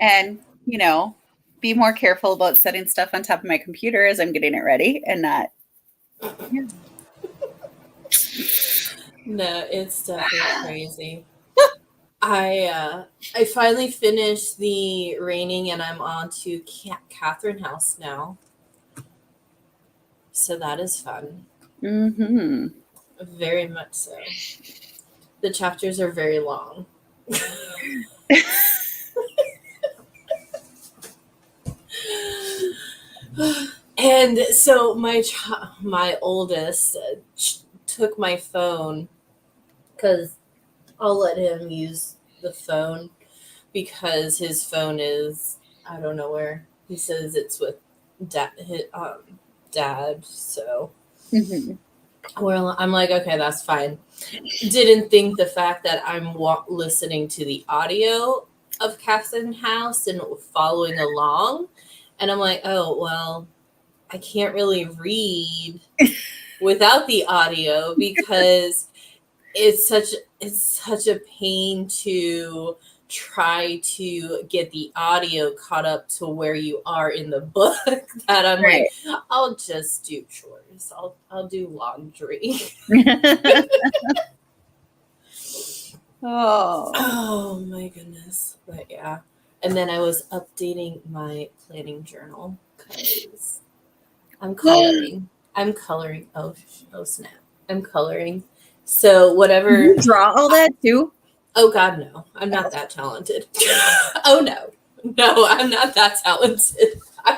and, you know, be more careful about setting stuff on top of my computer as I'm getting it ready and not. Yeah. No, it's definitely crazy. I finally finished the Raining and I'm on to Catherine House now. So that is fun. Mm-hmm. Very much so. The chapters are very long. And so my oldest took my phone because I'll let him use the phone because his phone is, I don't know where. He says it's with dad. So I'm like, okay, that's fine. Didn't think the fact that I'm listening to the audio of Catherine House and following along. And I'm like, oh, well, I can't really read without the audio because it's such a pain to try to get the audio caught up to where you are in the book that I'm right. like, I'll just do chores. I'll do laundry. Oh my goodness. But yeah. And then I was updating my planning journal because I'm coloring. Oh snap. I'm coloring. So whatever. You draw all that too? Oh God, no. I'm not that talented. Oh no. No, I'm not that talented. I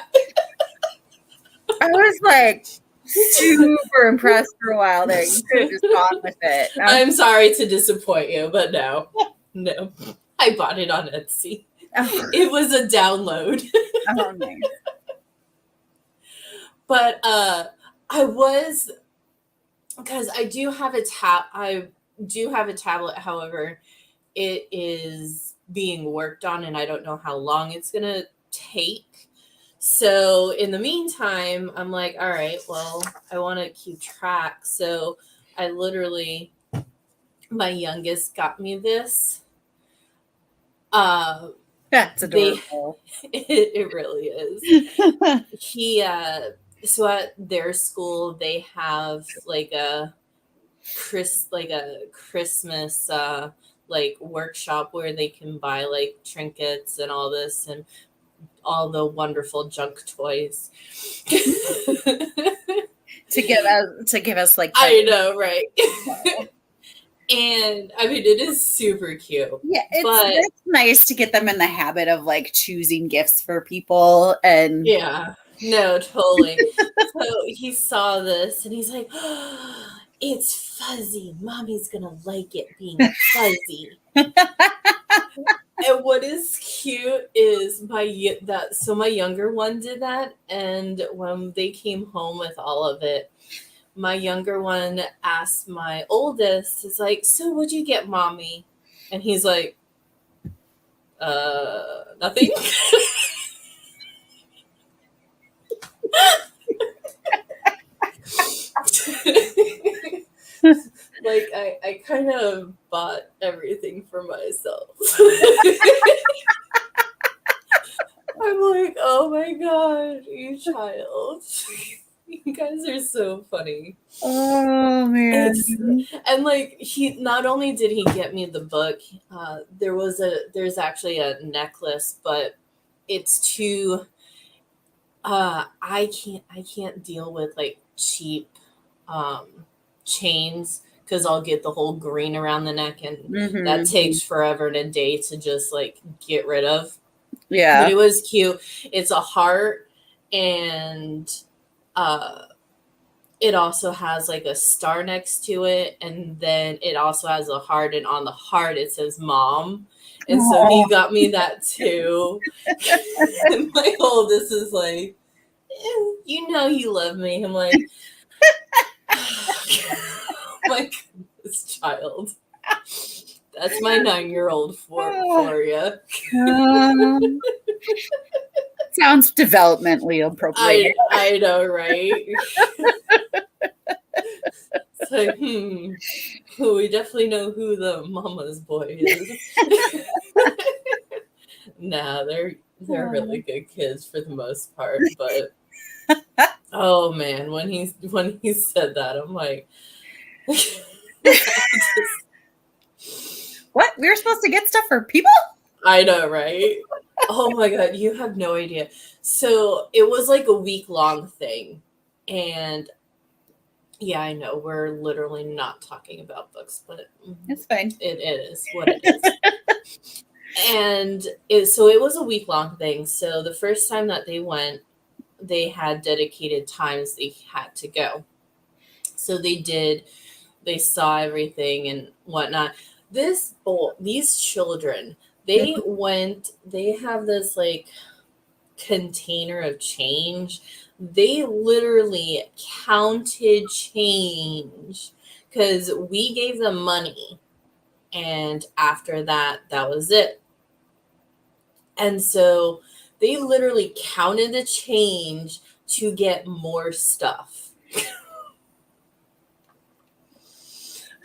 was like super impressed for a while there. You could have just gone with it. I'm sorry to disappoint you, but no. No. I bought it on Etsy. Oh. It was a download. Oh, nice. But I was, because I do have a tablet, however, it is being worked on and I don't know how long it's gonna take. So in the meantime, I'm like, all right, well, I want to keep track. So I literally my youngest got me this. Uh, That's they adorable. it really is. He so at their school they have like a Christmas like workshop where they can buy like trinkets and all this and all the wonderful junk toys. to give us like I know, right? And I mean, it is super cute. Yeah, but it's nice to get them in the habit of like choosing gifts for people and yeah, no, totally. So he saw this and he's like, oh, it's fuzzy. Mommy's gonna like it being fuzzy. And what is cute is my younger one did that, and when they came home with all of it, my younger one asked my oldest, "Is like, so what'd you get, mommy?" And he's like, nothing." Like I kind of bought everything for myself. I'm like, oh my god, you child. You guys are so funny. oh man. And like he not only did he get me the book, there's actually a necklace, but it's too I can't deal with like cheap chains because I'll get the whole green around the neck and that takes forever and a day to just like get rid of. Yeah. But it was cute. It's a heart and it also has like a star next to it, and then it also has a heart, and on the heart it says mom. And so he got me that too. And my oldest is like, you know you love me. I'm like, my goodness, child. That's my 9-year-old for you. Sounds developmentally appropriate. I know, right? It's like, we definitely know who the mama's boy is. Nah, they're really good kids for the most part, but oh man, when he said that, I'm like, what? We were supposed to get stuff for people? I know, right? Oh my god, you have no idea. So it was like a week-long thing, and yeah, I know we're literally not talking about books, but It's fine. it is what it is. And so it was a week-long thing. So the first time that they went, they had dedicated times they had to go. So they saw everything and whatnot. These children, they have this like container of change. They literally counted change because we gave them money. And after that was it. And so they literally counted the change to get more stuff.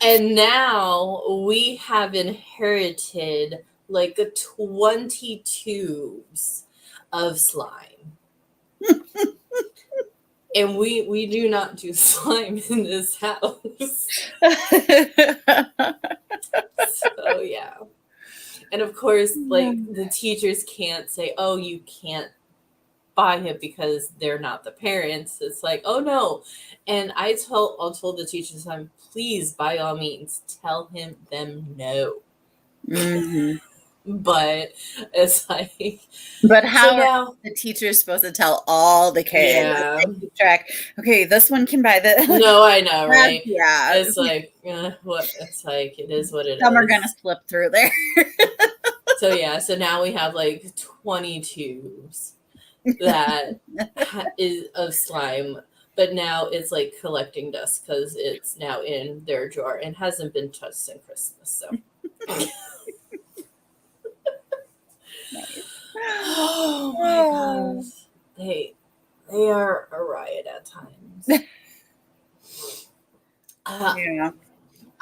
And now we have inherited like 20 tubes of slime. And we do not do slime in this house. So yeah. And of course, like the teachers can't say, oh, you can't buy it because they're not the parents. It's like, oh no. And I told the teachers, please, by all means, tell them no. Mm-hmm. But it's like, but how so now, are the teachers supposed to tell all the kids? Yeah. Keep track. Okay, this one can buy this. No, I know, right? Yeah. It's like, what? It's like, it is what it Some is. are going to slip through there. So yeah, so now we have like 20 tubes that is of slime, but now it's like collecting dust because it's now in their drawer and hasn't been touched since Christmas. So. Nice. Oh my gosh, they are a riot at times. Yeah.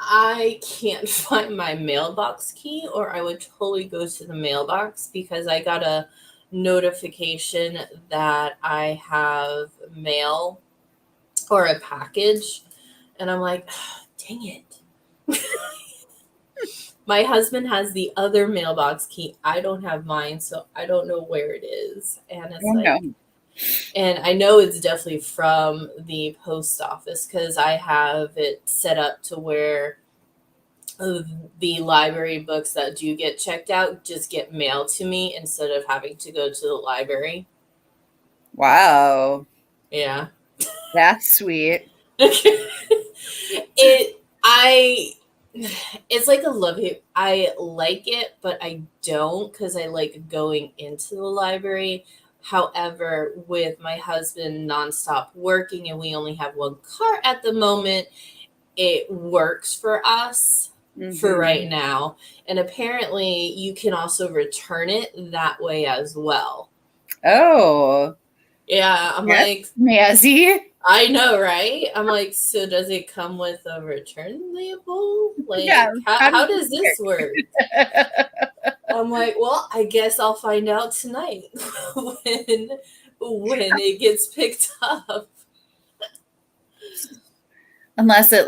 I can't find my mailbox key, or I would totally go to the mailbox because I got a notification that I have mail or a package. And I'm like, dang it. My husband has the other mailbox key. I don't have mine, so I don't know where it is. And it's Oh, no. and I know it's definitely from the post office because I have it set up to where the library books that do get checked out just get mailed to me instead of having to go to the library. Wow. Yeah. That's sweet. It's like a love hate. I like it, but I don't because I like going into the library. However, with my husband nonstop working and we only have one car at the moment, it works for us for right now. And apparently you can also return it that way as well. Oh. Yeah, I'm That's like, Mazzy. I know, right? I'm like, so does it come with a return label? Like, Yeah, how does this work? I'm like, well, I guess I'll find out tonight when it gets picked up. Unless it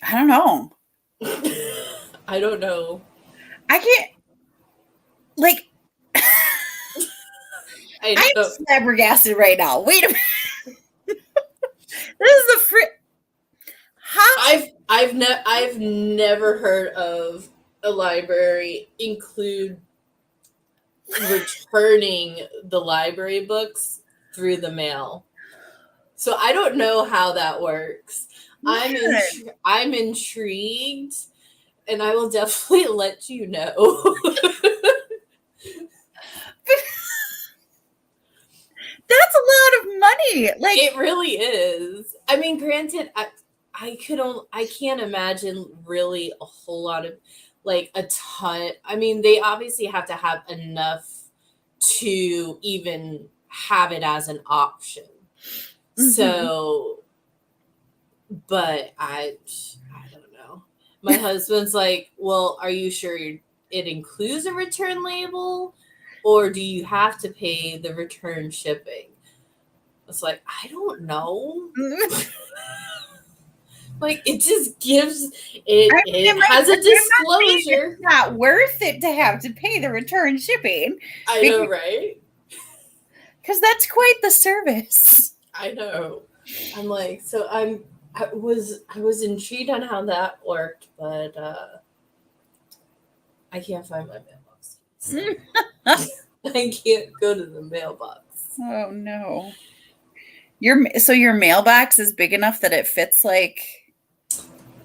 I don't know. I don't know. I can't I I'm know. flabbergasted right now. Wait a minute. This is a how I've never heard of a library include returning the library books through the mail. So I don't know how that works. I'm intrigued, and I will definitely let you know. That's a lot of money. It really is. I mean, granted, I can't imagine really a whole lot of a ton. I mean, they obviously have to have enough to even have it as an option. Mhm. So, but I don't know. My husband's like, well, are you sure it includes a return label, or do you have to pay the return shipping? It's like, I don't know. It just gives it has a disclosure. It's not worth it to have to pay the return shipping. I know, right? Because that's quite the service. I know. I'm like, so I was intrigued on how that worked, but I can't find my mailbox. So I can't go to the mailbox. Oh no. Your mailbox is big enough that it fits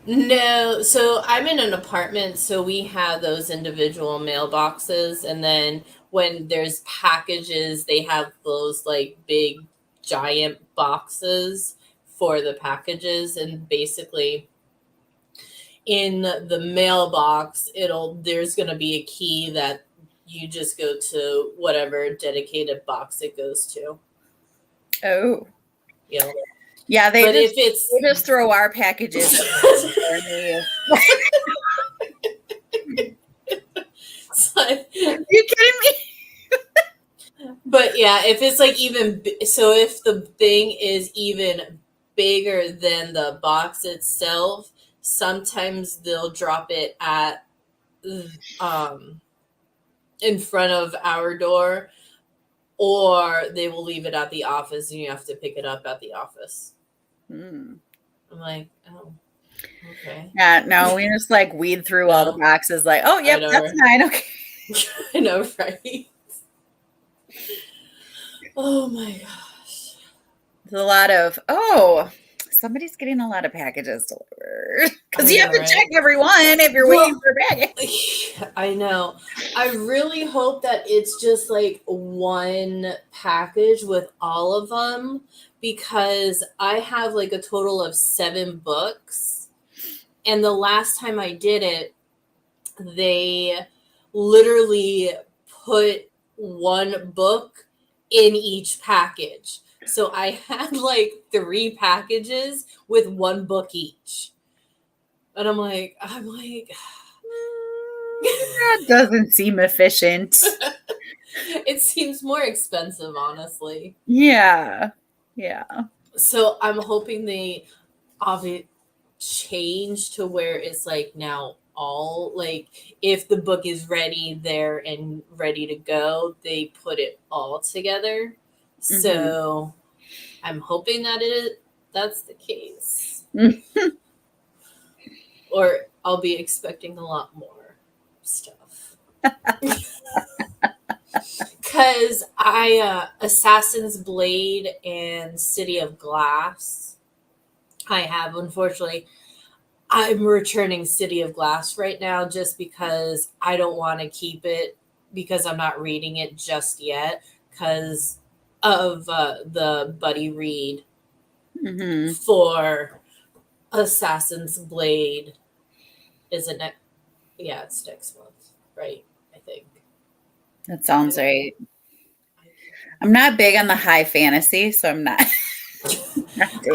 No, so I'm in an apartment, so we have those individual mailboxes, and then when there's packages, they have those big giant boxes for the packages, and basically in the mailbox there's going to be a key that you just go to whatever dedicated box it goes to. Oh. Yeah. Yeah, they just throw our packages. Are you kidding me? But yeah, if it's if the thing is even bigger than the box itself, sometimes they'll drop it at in front of our door, or they will leave it at the office and you have to pick it up at the office. I'm like, oh, okay. Yeah, no, we just weed through all the boxes oh, yep, that's fine. Okay. I know, right? Oh my gosh. There's a lot of, somebody's getting a lot of packages delivered. Because you have to check every one if you're waiting for a package. I know. I really hope that it's just one package with all of them, because I have a total of 7 books. And the last time I did it, they literally put one book in each package. So I had 3 packages with 1 book each. And I'm like, That doesn't seem efficient. it seems more expensive, honestly. Yeah. Yeah. So I'm hoping they obviously change to where it's like now all like if the book is ready there and ready to go, they put it all together. So I'm hoping that's the case. Or I'll be expecting a lot more stuff. Cause Assassin's Blade and City of Glass, I have unfortunately. I'm returning City of Glass right now just because I don't want to keep it because I'm not reading it just yet because of the buddy read for Assassin's Blade. Is it next? Yeah, it's next month, right? I think. That sounds right. I'm not big on the high fantasy, so I'm not.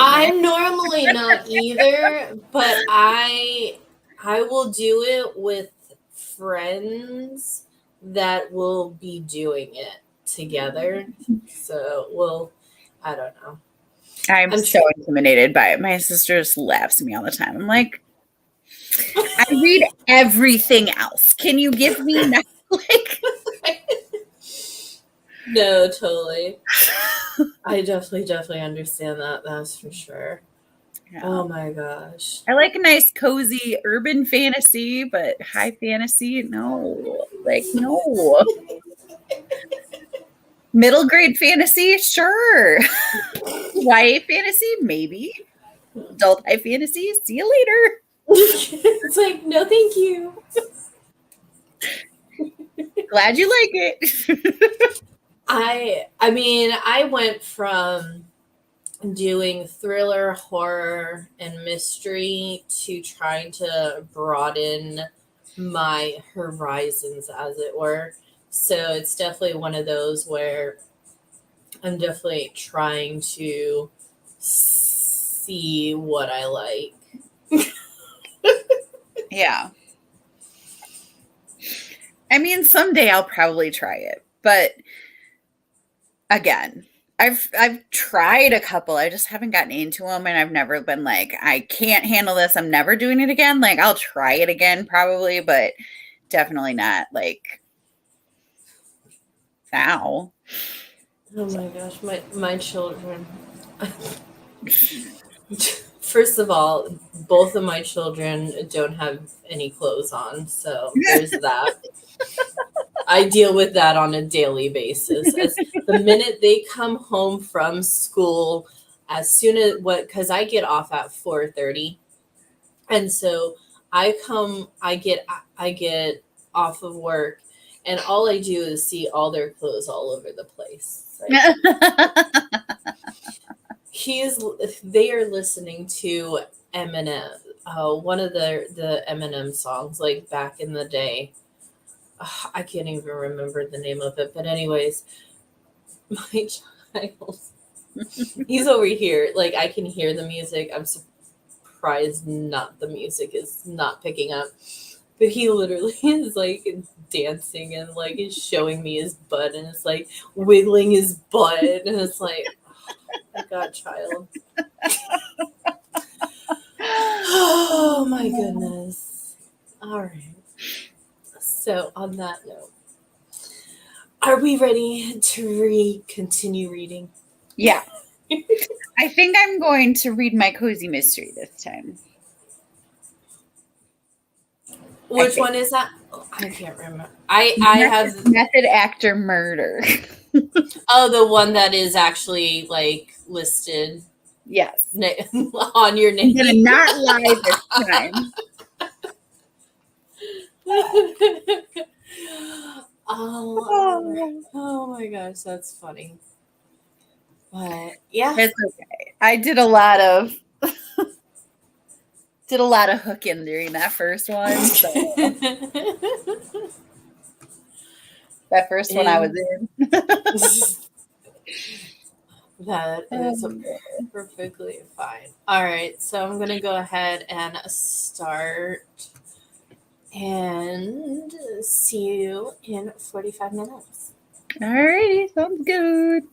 I'm normally not either, but I will do it with friends that will be doing it together. So I don't know. I'm so intimidated by it. My sister just laughs at me all the time. I'm like, I read everything else. Can you give me like? No, totally. I definitely understand that. That's for sure. Yeah. Oh my gosh. I like a nice cozy urban fantasy, but high fantasy, no. Like, no. Middle grade fantasy, sure. YA fantasy, maybe. Adult high fantasy, see you later. It's like, no, thank you. Glad you like it. I mean, I went from doing thriller, horror, and mystery to trying to broaden my horizons, as it were. So it's definitely one of those where I'm definitely trying to see what I like. Yeah. I mean, someday I'll probably try it, but again, I've tried a couple. I just haven't gotten into them, and I've never been like, I can't handle this. I'm never doing it again. Like, I'll try it again probably, but definitely not like now. Oh my gosh, my children. First of all, both of my children don't have any clothes on, so there's that. I deal with that on a daily basis. As the minute they come home from school, as soon as because I get off at 4:30, and so I get off of work, and all I do is see all their clothes all over the place. Right? They are listening to Eminem, one of the Eminem songs, like back in the day. I can't even remember the name of it, but anyways, my child, he's over here. Like I can hear the music. I'm surprised the music is not picking up. But he literally is like dancing and like is showing me his butt and it's like wiggling his butt and it's like, oh my God, child. Oh my goodness. All right. So on that note, are we ready to continue reading? Yeah. I think I'm going to read my cozy mystery this time. Which one is that? Oh, I can't remember. I have Method Actor Murder. Oh, the one that is actually like listed. Yes. On your name. I'm gonna not lie this time. Oh my gosh, that's funny. But yeah, it's okay. I did a lot of hooking during that first one. So. That first one I was in. That is perfectly fine. All right, so I'm gonna go ahead and start and see you in 45 minutes. Alrighty, sounds good.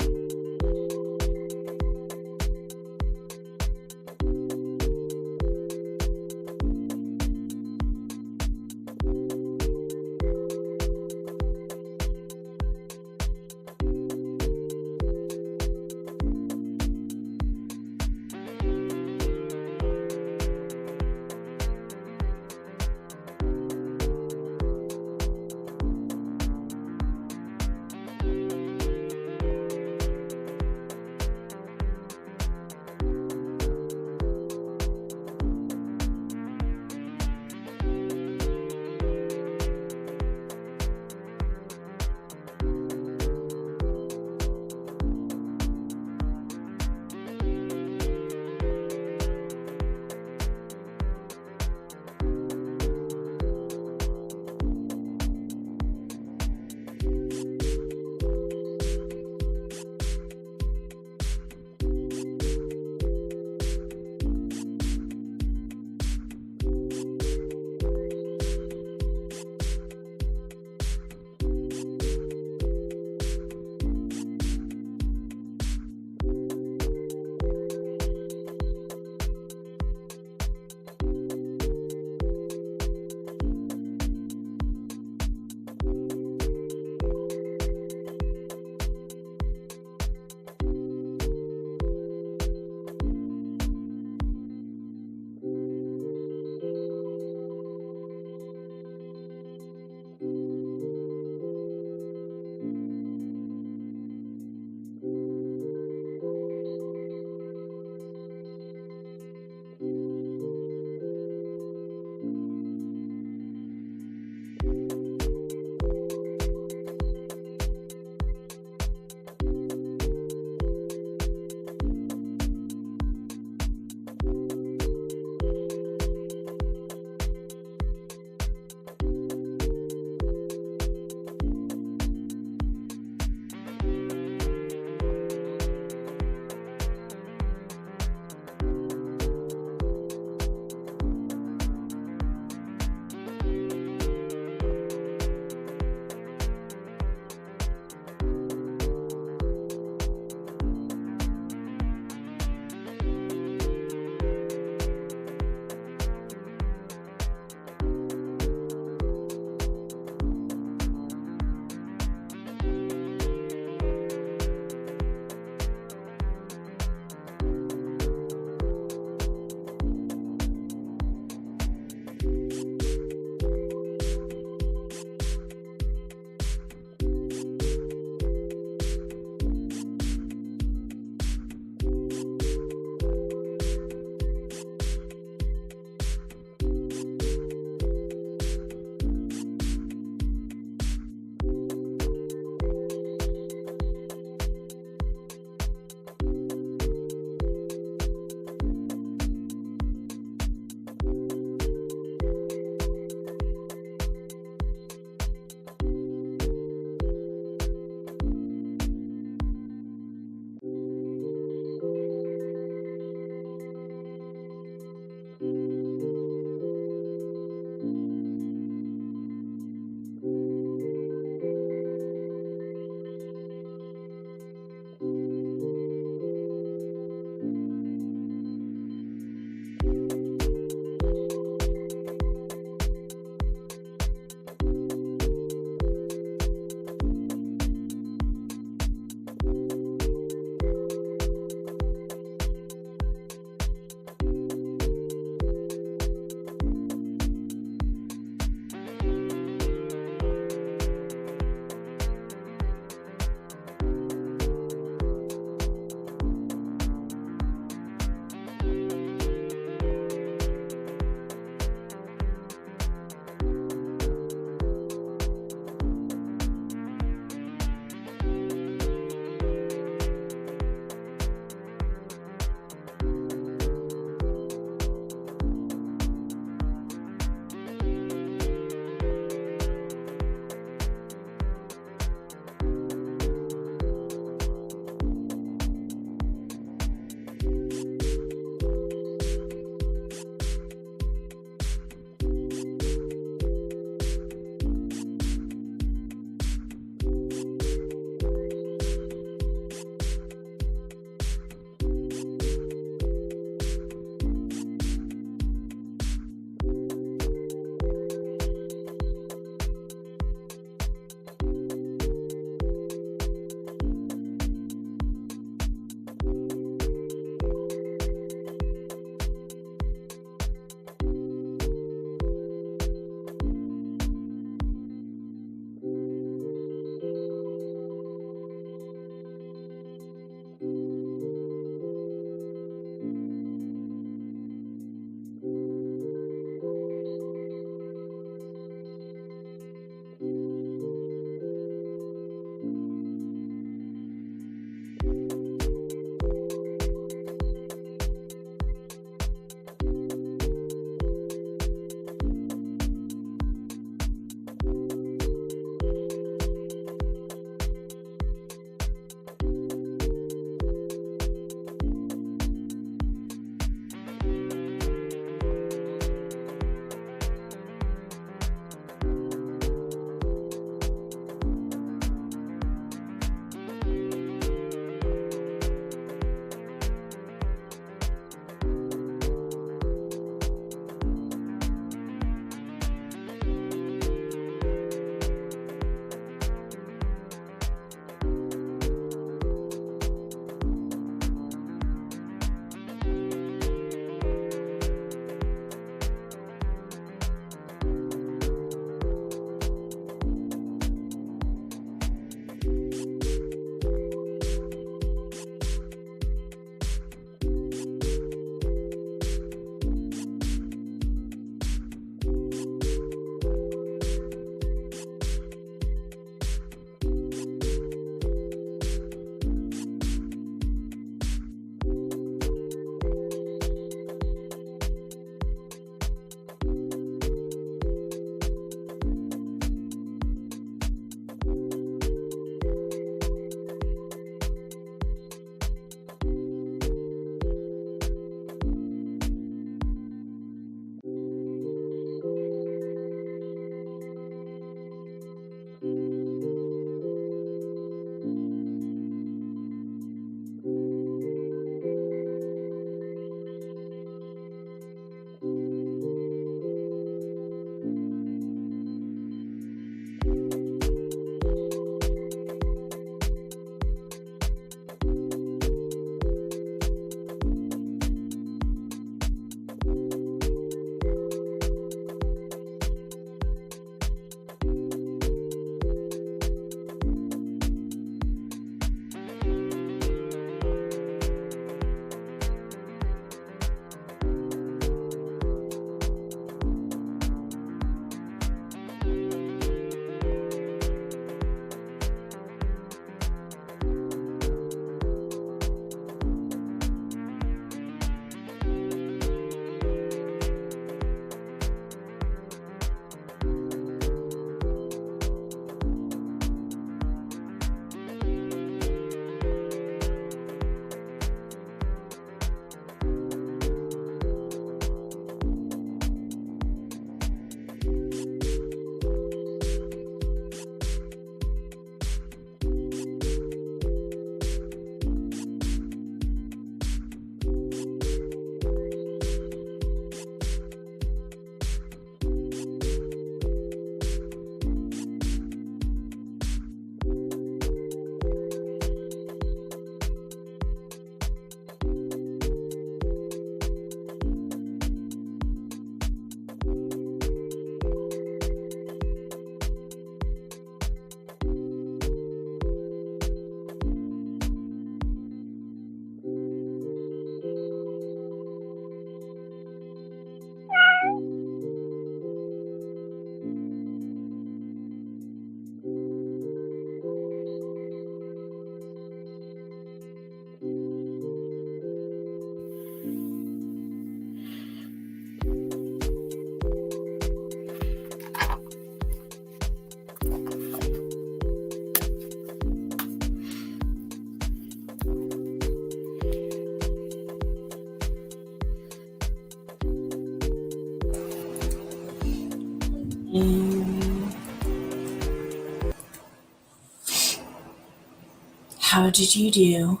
How did you do?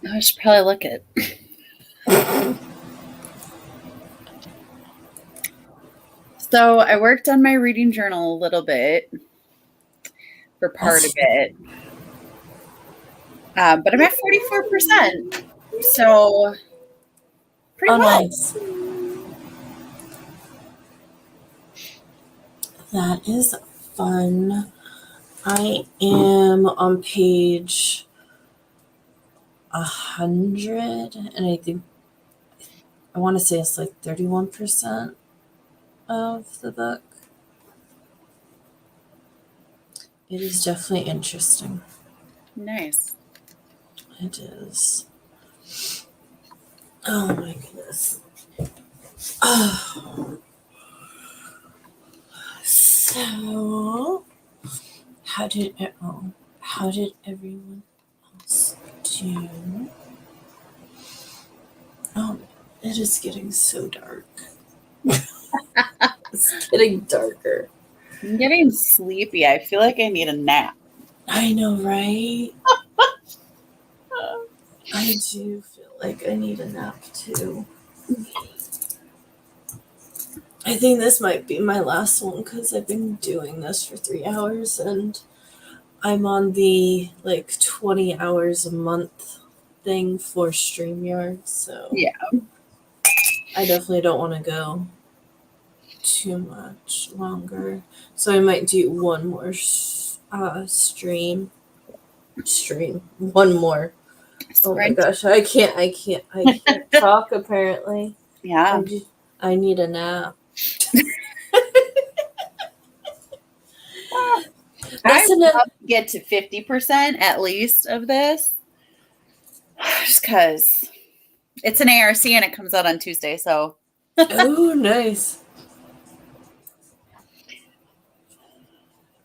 I should probably look at. So I worked on my reading journal a little bit for part of it, but I'm at 44%. So pretty well. Nice. That is fun. I am on page 100, and I think I want to say it's like 31% of the book. It is definitely interesting. Nice. It is. Oh my goodness. Oh. So, how did everyone else do? Oh, it is getting so dark. It's getting darker. I'm getting sleepy. I feel like I need a nap. I know, right? I do feel like I need a nap too. I think this might be my last one because I've been doing this for 3 hours and I'm on the 20 hours a month thing for StreamYard. So Yeah. I definitely don't want to go too much longer. So I might do one more stream. One more. Oh my gosh, I can't talk apparently. Yeah. I need a nap. I would love to get to 50% at least of this. Just because it's an ARC and it comes out on Tuesday, so. Oh, nice.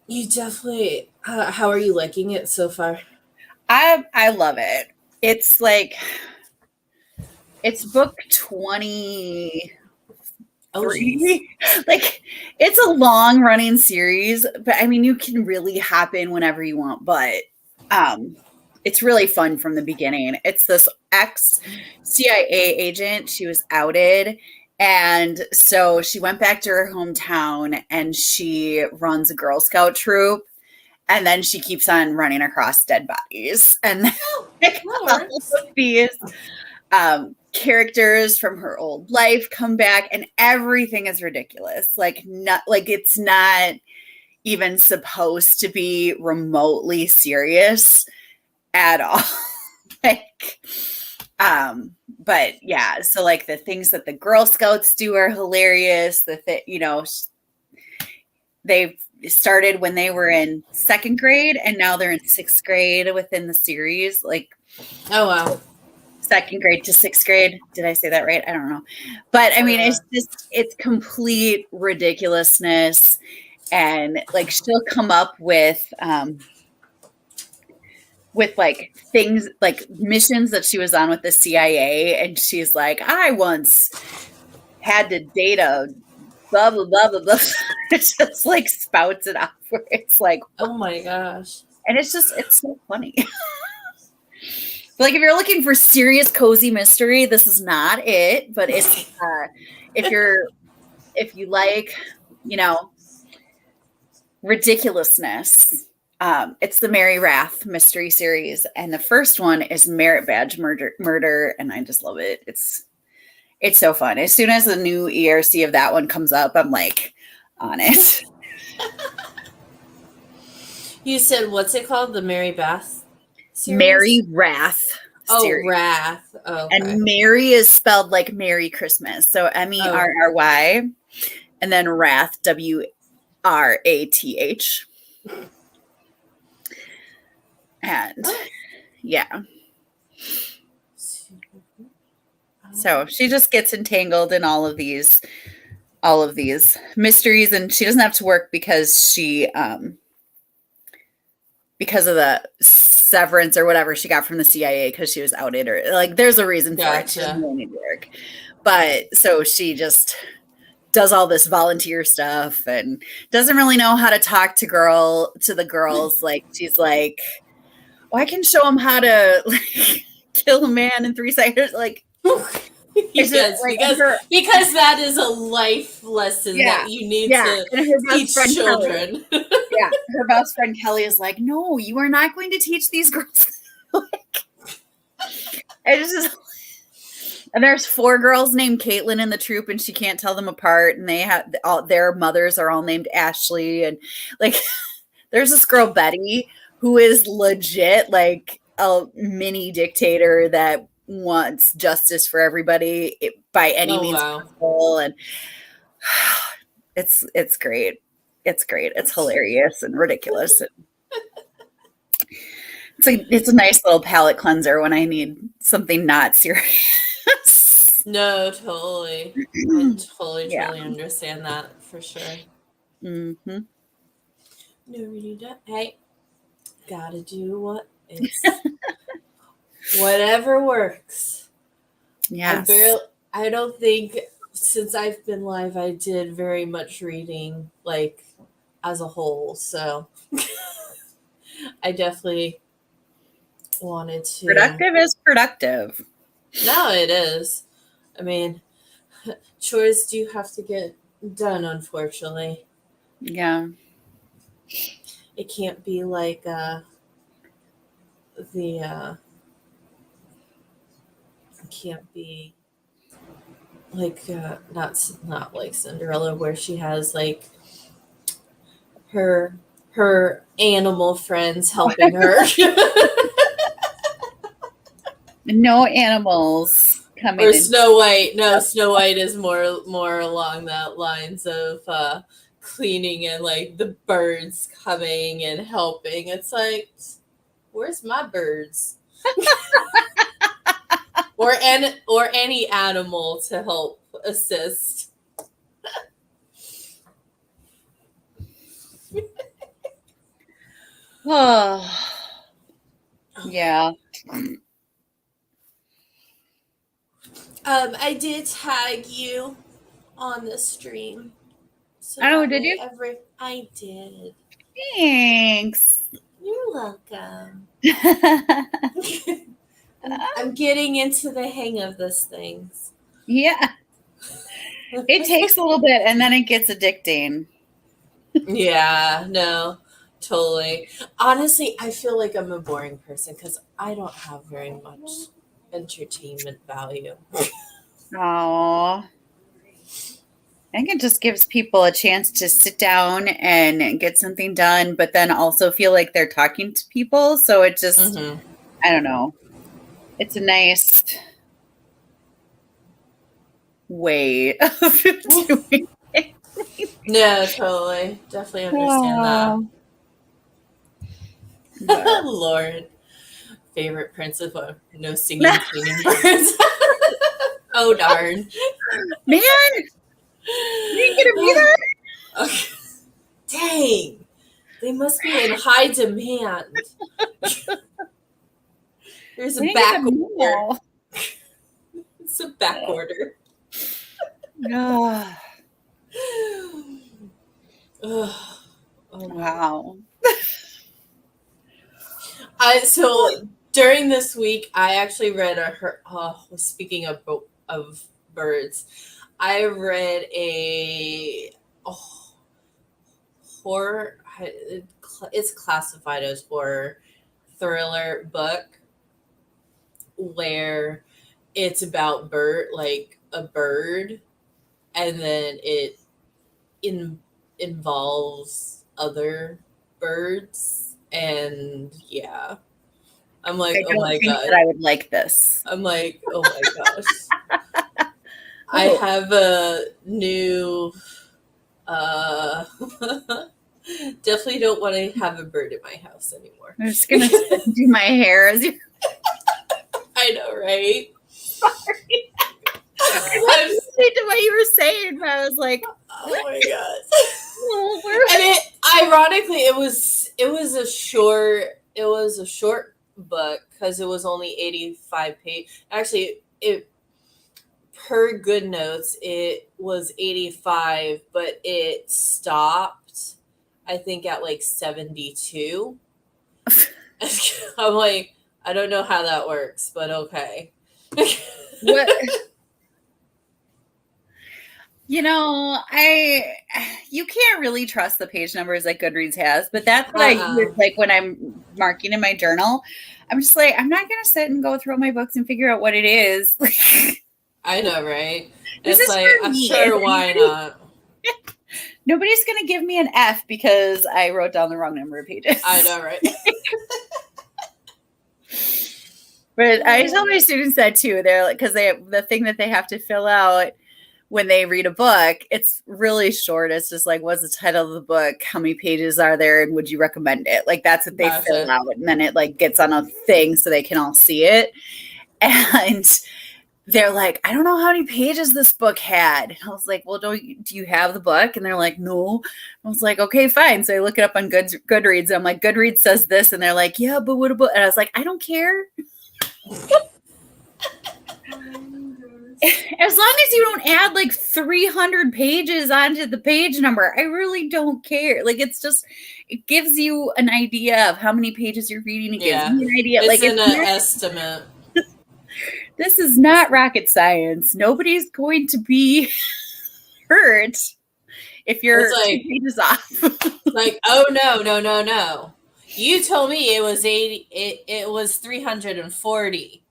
You definitely. How are you liking it so far? I love it. It's it's book 20. It's a long running series, but I mean, you can really hop in whenever you want, but it's really fun from the beginning. It's this ex-CIA agent. She was outed. And so she went back to her hometown and she runs a Girl Scout troop. And then she keeps on running across dead bodies. And all of these characters from her old life come back and everything is ridiculous. It's not even supposed to be remotely serious at all. But yeah, so the things that the Girl Scouts do are hilarious. They've started when they were in 2nd grade and now they're in 6th grade within the series. Oh wow. 2nd grade to 6th grade. Did I say that right? I don't know. But I mean, it's complete ridiculousness. And she'll come up with things missions that she was on with the CIA. And she's like, I once had to date a blah, blah, blah, blah, blah. It just spouts it off where it's oh my gosh. And it's so funny. If you're looking for serious cozy mystery, this is not it. But it's if you like, ridiculousness, it's the Mary Wrath mystery series, and the first one is Merit Badge Murder, and I just love it. It's so fun. As soon as the new ERC of that one comes up, I'm on it. You said what's it called? The Mary Bath series? Mary Wrath. Oh, Wrath. Oh, okay. And Mary is spelled like Merry Christmas. So MERRY. And then Wrath, WRATH. And yeah. So she just gets entangled in all of these mysteries, and she doesn't have to work because she because of the severance or whatever she got from the CIA because she was outed, or there's a reason for it. She doesn't really need to work. But so she just does all this volunteer stuff and doesn't really know how to talk to the girls. Like she's like, oh, I can show them how to like kill a man in 3 seconds. Like, Yes, just, like, because that is a life lesson that you need to and her best teach friend children. yeah, her best friend Kelly is like, no, you are not going to teach these girls. Like, it's just, and there's 4 girls named Caitlin in the troop, and she can't tell them apart. And they have their mothers are all named Ashley, and like, there's this girl Betty who is legit like a mini dictator that wants justice for everybody by any means possible, and it's great. It's great. It's hilarious and ridiculous. It's a nice little palate cleanser when I need something not serious. No, totally. I totally understand that for sure. Mm-hmm. No, really don't. Hey, gotta do what it's whatever works. Yes. I don't think since I've been live I did very much reading like as a whole, so I definitely wanted to. Productive is productive. No, it is. I mean, chores do have to get done, unfortunately. Yeah. It can't be like it can't be like not like Cinderella where she has like her animal friends helping her. No animals coming Or in. Snow White. No, Snow White is more along that lines of cleaning and like the birds coming and helping. It's like, where's my birds? or any animal to help assist. Oh, yeah. I did tag you on the stream. So Did you? I did. Thanks. You're welcome. I'm getting into the hang of this thing. Yeah. It takes a little bit and then it gets addicting. Yeah, no, totally. Honestly, I feel like I'm a boring person because I don't have very much entertainment value. Oh, I think it just gives people a chance to sit down and get something done, but then also feel like they're talking to people. So it just, I don't know. It's a nice way of doing it. No, totally. Definitely understand that. Lord. Favorite princess? No singing birds. Oh, darn. Man, you didn't get to be there? Okay. Dang. They must be in high demand. There's a back order. It's a back order. Oh, Oh, wow. So during this week, I actually read speaking of birds, I read a horror. It's classified as horror thriller book where it's about a bird, and then it involves other birds, and yeah, I'm like, oh my god, that I would like this. I'm like, oh my gosh. I have a new definitely don't want to have a bird in my house anymore. I'm just gonna do my hair as you. I know, right? Sorry. I was listening to what you were saying, but I was like, oh my god. And ironically, it was a short book because it was only 85 pages. Actually, it per Good Notes, it was 85, but it stopped, I think, at like 72. I'm like, I don't know how that works, but okay. What? You know, you can't really trust the page numbers that Goodreads has, but that's what I use, like when I'm marking in my journal. I'm just like, I'm not gonna sit and go through my books and figure out what it is. I know, right? This It's is like, for I'm me. sure, why not? Nobody's gonna give me an F because I wrote down the wrong number of pages. I know, right? But I tell my students that too. They're like, because the thing that they have to fill out when they read a book, it's really short. It's just like, what's the title of the book? How many pages are there? And would you recommend it? Like, that's what they fill out. And then it like gets on a thing so they can all see it. And they're like, I don't know how many pages this book had. And I was like, well, do you have the book? And they're like, no. I was like, okay, fine. So I look it up on Goodreads. I'm like, Goodreads says this. And they're like, yeah, but what about? And I was like, I don't care. As long as you don't add like 300 pages onto the page number, I really don't care. Like, it's just, it gives you an idea of how many pages you're reading. It gives me an idea. It's like, an estimate. This is not rocket science. Nobody's going to be hurt if you're like, 2 pages off. Like, oh no. You told me it was 80. It was 340.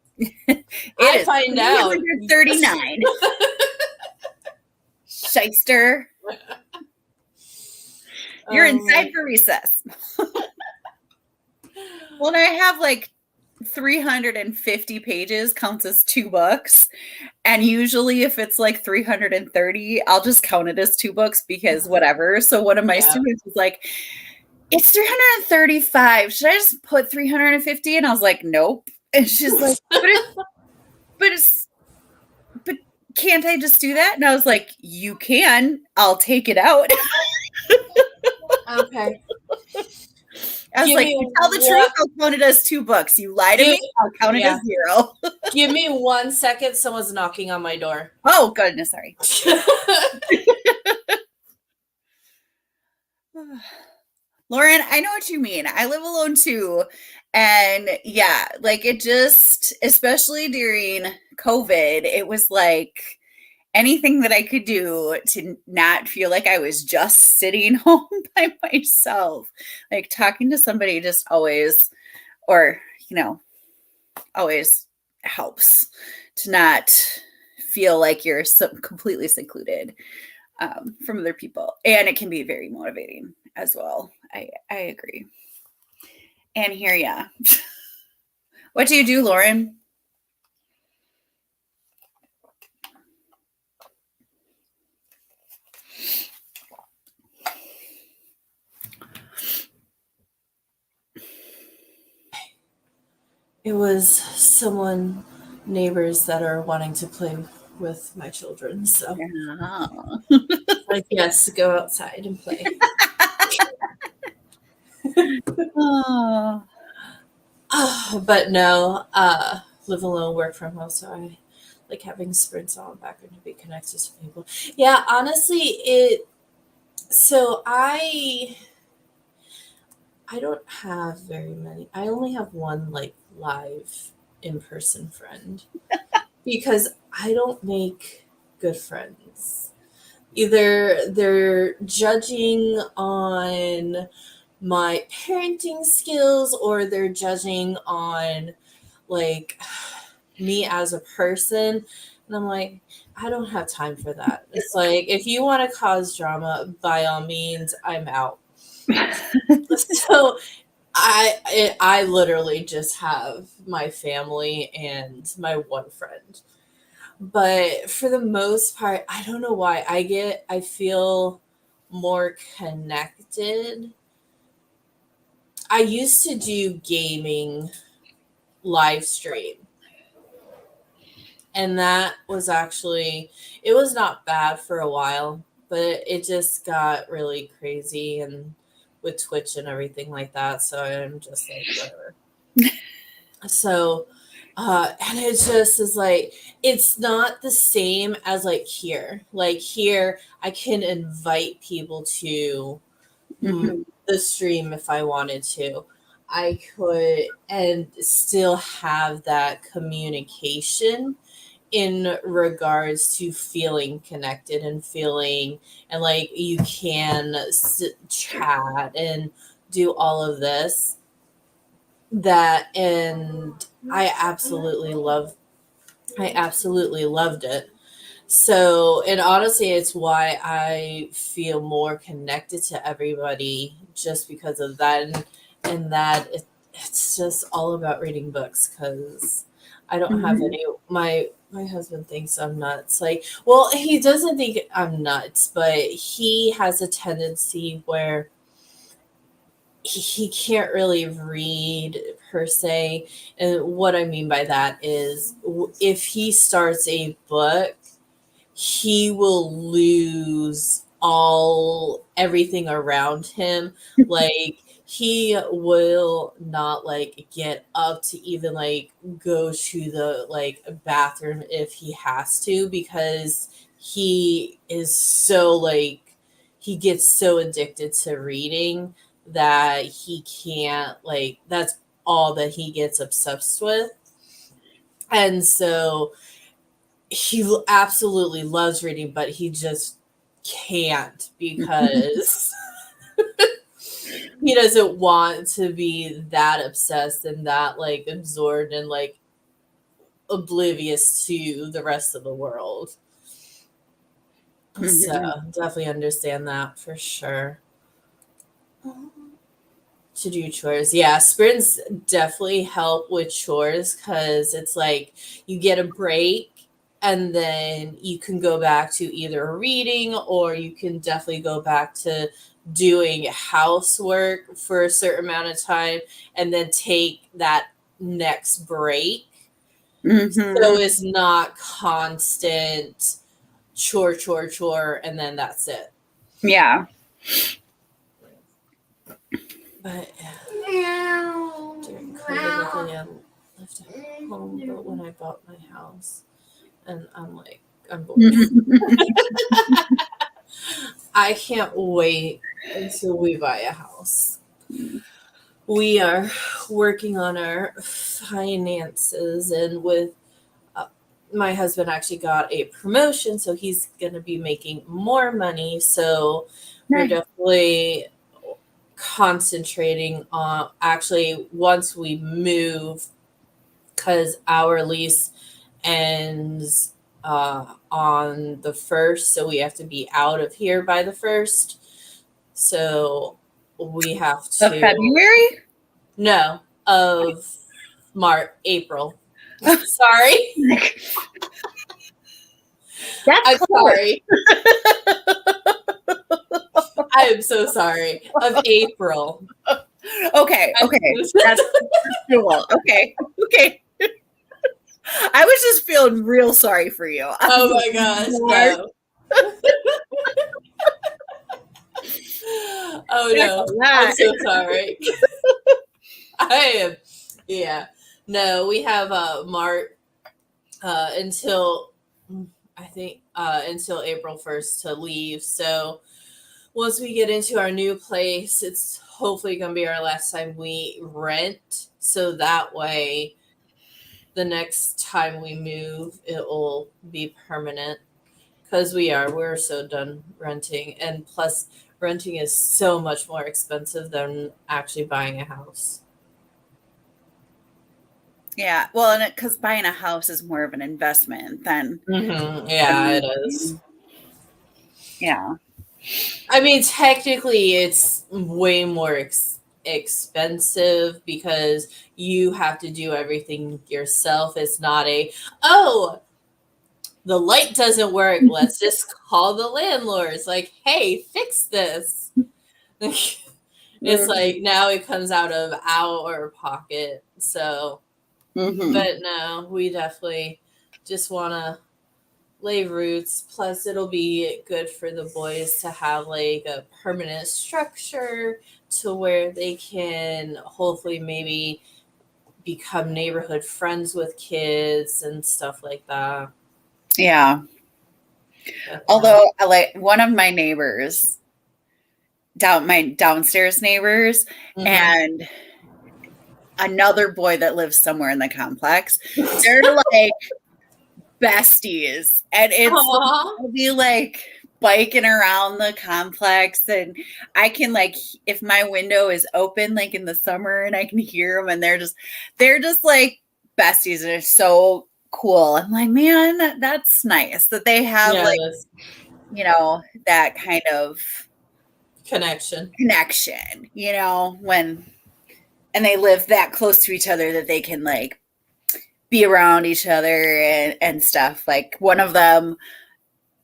I find out 39. Shyster. You're inside for recess. Well, I have like 350 pages counts as 2 books. And usually if it's like 330, I'll just count it as 2 books because whatever. So one of my students was like, it's 335. Should I just put 350? And I was like, nope. And she's like, but can't I just do that? And I was like, you can. I'll take it out. Okay. I was like, you tell the truth, I'll count it as 2 books. You lie to me, I'll count it as 0. Give me 1 second. Someone's knocking on my door. Oh, goodness, sorry. Lauren, I know what you mean. I live alone too. And yeah, like it just, especially during COVID, it was like anything that I could do to not feel like I was just sitting home by myself. Like talking to somebody just always, or, always helps to not feel like you're completely secluded from other people. And it can be very motivating as well. I agree. And here, yeah. What do you do, Lauren? It was neighbors that are wanting to play with my children. So, like, yes, go outside and play. But no, live alone, work from home. So I like having sprints on back and to be connected to people. Yeah, honestly, so I don't have very many. I only have one like live in-person friend because I don't make good friends. Either they're judging on my parenting skills or they're judging on like me as a person. And I'm like, I don't have time for that. It's like, if you want to cause drama, by all means, I'm out. So I literally just have my family and my one friend. But for the most part, I don't know why I feel more connected. I used to do gaming live stream. And that was actually, it was not bad for a while, but it just got really crazy and with Twitch and everything like that. So I'm just like, whatever. So And it just is like, it's not the same as like here. Like here, I can invite people to Mhm. the stream if I wanted to. I could and still have that communication in regards to feeling connected and feeling and like you can chat and do all of this that and I absolutely loved it. So, and honestly, it's why I feel more connected to everybody just because of that. And that it's just all about reading books because I don't have Mhm. any. My husband thinks I'm nuts. Like, well, he doesn't think I'm nuts, but he has a tendency where he can't really read per se. And what I mean by that is if he starts a book, he will lose all everything around him. Like he will not like get up to even like go to the like bathroom if he has to because he is so like he gets so addicted to reading that he can't like that's all that he gets obsessed with. And so he absolutely loves reading, but he just can't because he doesn't want to be that obsessed and that like absorbed and like oblivious to the rest of the world. So Mhm. definitely understand that for sure. To do chores. Yeah, sprints definitely help with chores because it's like you get a break and then you can go back to either reading or you can definitely go back to doing housework for a certain amount of time and then take that next break. So Mhm. it's not constant chore, and then that's it. Yeah. But during COVID, luckily I lived at home. But when I bought my house, and I'm like, I'm bored. I can't wait until we buy a house. We are working on our finances, and with uh, my husband actually got a promotion, so he's going to be making more money. So we're Nice. definitely concentrating on actually once we move because our lease ends on the first, so we have to be out of here by the first. So we have Of to February? no of April. Sorry, That's I'm close. sorry. I am so sorry. Of April. Okay, okay. That's cool. Okay. Okay. I was just feeling real sorry for you. I was Oh like, my gosh, Lord, no. Oh that's no, a I'm lot. so sorry. I am, yeah. No, we have March until I think until April 1st to leave. So once we get into our new place, it's hopefully going to be our last time we rent. So that way, the next time we move, it will be permanent because we're so done renting, and plus renting is so much more expensive than actually buying a house. Yeah. Well, and because buying a house is more of an investment Yeah, than it is. yeah. I mean, technically, it's way more expensive because you have to do everything yourself. It's not oh, the light doesn't work. Let's just call the landlords. Like, hey, fix this. It's like Mhm. now it comes out of our pocket. So, Mhm. but no, we definitely just want to lay roots. Plus, it'll be good for the boys to have like a permanent structure to where they can hopefully maybe become neighborhood friends with kids and stuff like that. Yeah. But, Although, like one of my neighbors, my downstairs neighbors, mhm. and another boy that lives somewhere in the complex, they're like besties, and Aw. we'll be like biking around the complex, and I can like if my window is open like in the summer and I can hear them, and they're just like besties, and it's so cool. I'm like, man, that's nice that they have Yeah, like, that's you know, that kind of connection. when and they live that close to each other that they can like be around each other and stuff. Like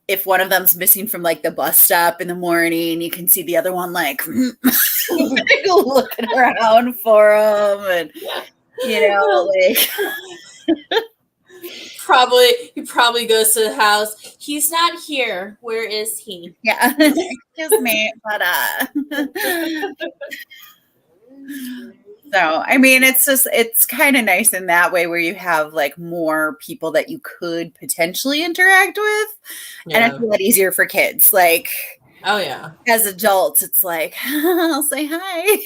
if one of them's missing from like the bus stop in the morning, you can see the other one like looking around for them, and like He probably goes to the house. He's not here. Where is he? yeah, excuse me, but so I mean, it's kind of nice in that way where you have like more people that you could potentially interact with, and it's a lot easier for kids. Like, oh yeah, as adults, it's like I'll say hi.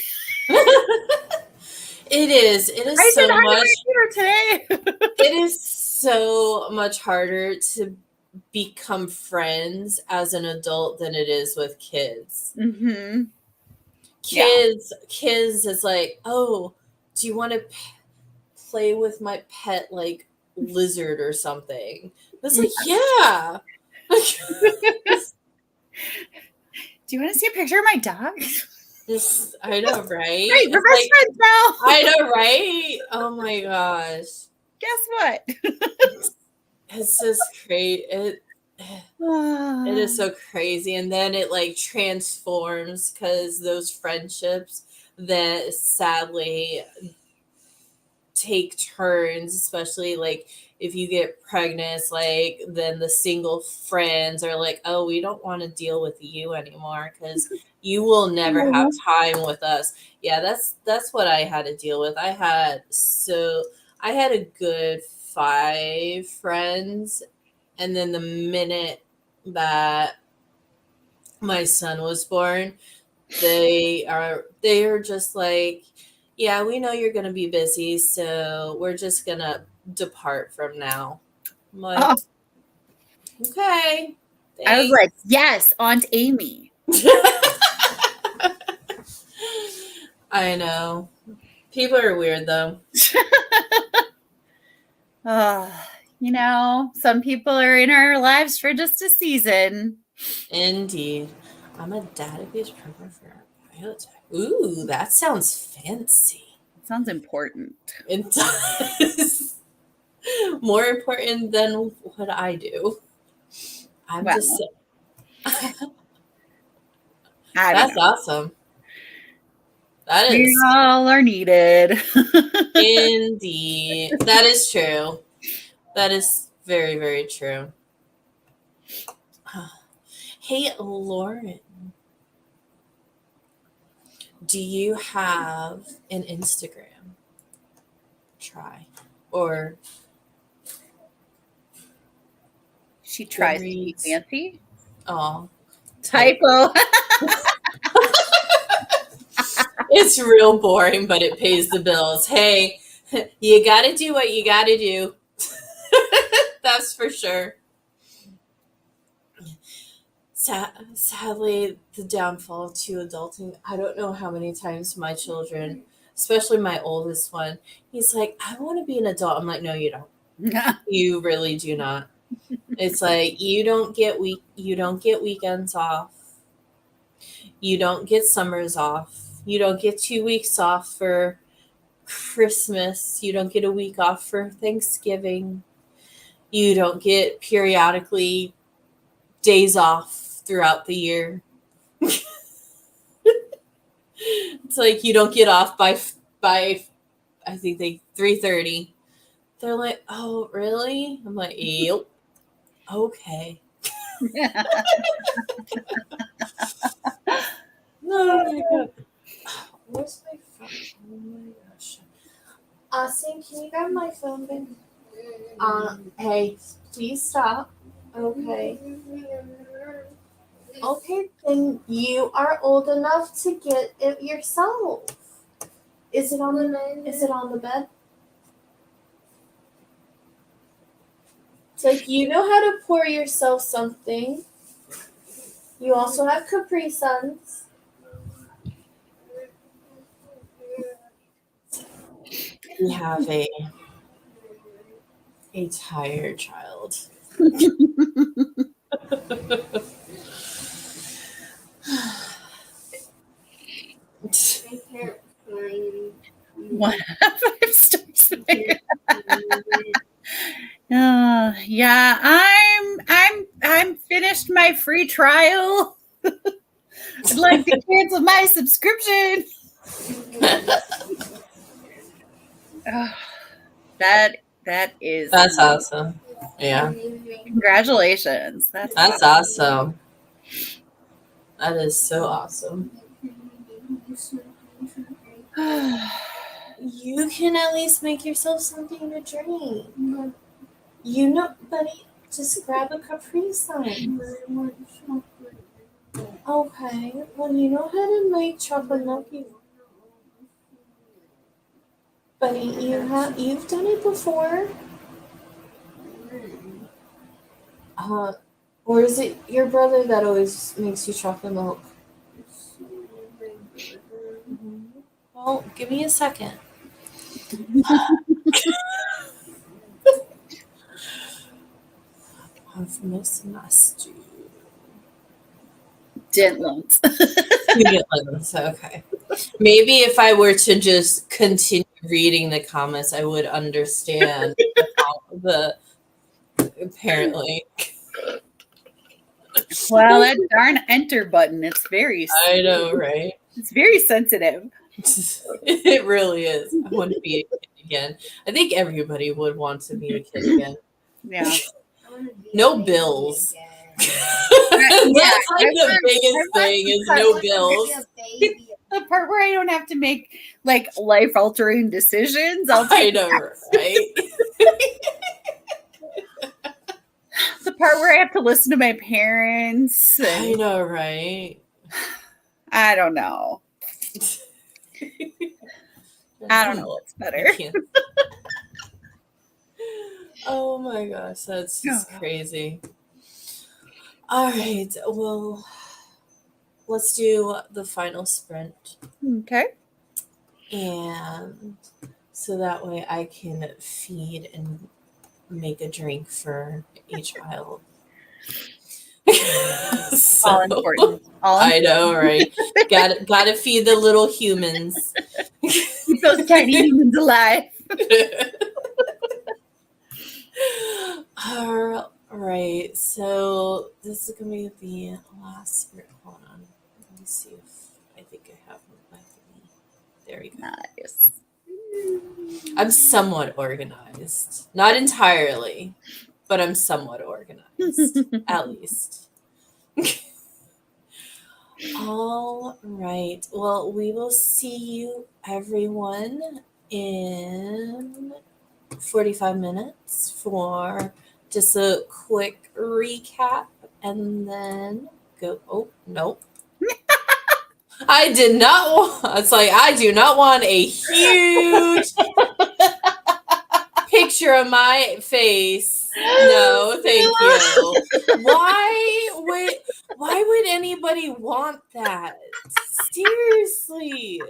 It is. It is I so said hi much. to my tutor today. It is so much harder to become friends as an adult than it is with kids. Mm-hmm. Kids is like, oh, do you want to play with my pet like lizard or something? It's like, yeah. Do you want to see a picture of my dog? I know, right? Great, we're best friends now. I know, right? Oh my gosh. Guess what? It's just crazy. It is so crazy. And then it like transforms because those friendships that sadly take turns, especially like if you get pregnant, like then the single friends are like, oh, we don't want to deal with you anymore because you will never have time with us. Yeah, that's what I had to deal with. I had a good 5 friends, and then the minute that my son was born, they are just like, yeah, we know you're gonna be busy, so we're just gonna depart from now. I'm like, okay. I was like, yes, Aunt Amy. I know. People are weird though. Some people are in our lives for just a season. Indeed. I'm a database programmer for biotech. Ooh, that sounds fancy. It sounds important. It does. More important than what I do. Just saying. That's awesome. That is. We all are needed. Indeed. That is true. That is very, very true. Hey, Lauren. Do you have an Instagram? Try. Or she tries to be fancy. Oh. Typo. It's real boring, but it pays the bills. Hey, you got to do what you got to do. That's for sure. Sadly, the downfall to adulting, I don't know how many times my children, especially my oldest one, he's like, I want to be an adult. I'm like, no, you don't. You really do not. It's like you don't get weekends off. You don't get summers off. You don't get 2 weeks off for Christmas. You don't get a week off for Thanksgiving. You don't get periodically days off throughout the year. It's like you don't get off by I think 3:30. They're like, oh, really? I'm like, yep. Okay. Oh my god. Where's my phone? Oh my gosh. Austin, can you grab my phone, babe? Hey, please stop. Okay. Okay, then you are old enough to get it yourself. Is it on the bed? It's like you know how to pour yourself something. You also have Capri Suns. We have a tired child. One out of 5 stars there. Yeah, I'm finished my free trial. I'd like to cancel my subscription. That's awesome. Yeah. Congratulations. That's awesome. That is so awesome. You can at least make yourself something to drink. You know, buddy, just grab a Capri Sun. Okay. Well, you know how to make chocolate milk. Buddy, you've done it before. Or is it your brother that always makes you chocolate milk? Well, give me a second. Of most must do. Dentlins. Okay. Maybe if I were to just continue reading the comments, I would understand the apparently. Well, that darn enter button, it's very I know, right? It's very sensitive. It really is. I want to be a kid again. I think everybody would want to be a kid again. Yeah. No bills. Yeah, That's like the biggest thing is no bills. The part where I don't have to make like life-altering decisions. I know, right? The part where I have to listen to my parents. I know, right? I don't know. I don't know what's better. Oh my gosh, that's just crazy. All right, well, let's do the final sprint. Okay. And so that way I can feed and make a drink for each child. So, all important. I know, right? Gotta feed the little humans. Keep those tiny humans alive. All right, so this is gonna be the last sprint. Hold on, let me see if I think I have one with me. There we go. Nice. I'm somewhat organized, not entirely, but I'm somewhat organized, at least. All right. Well, we will see you, everyone, in 45 minutes for just a quick recap and then go. Oh, nope. I did not want, it's like, I do not want a huge picture of my face. No, thank you. Why would anybody want that? Seriously.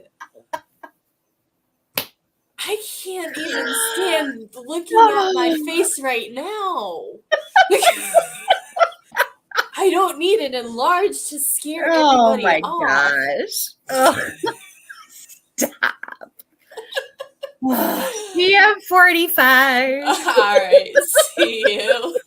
I can't even stand looking at my face right now. I don't need it enlarged to scare everybody off. Oh my gosh. Oh. Stop. PM 45. All right. See you.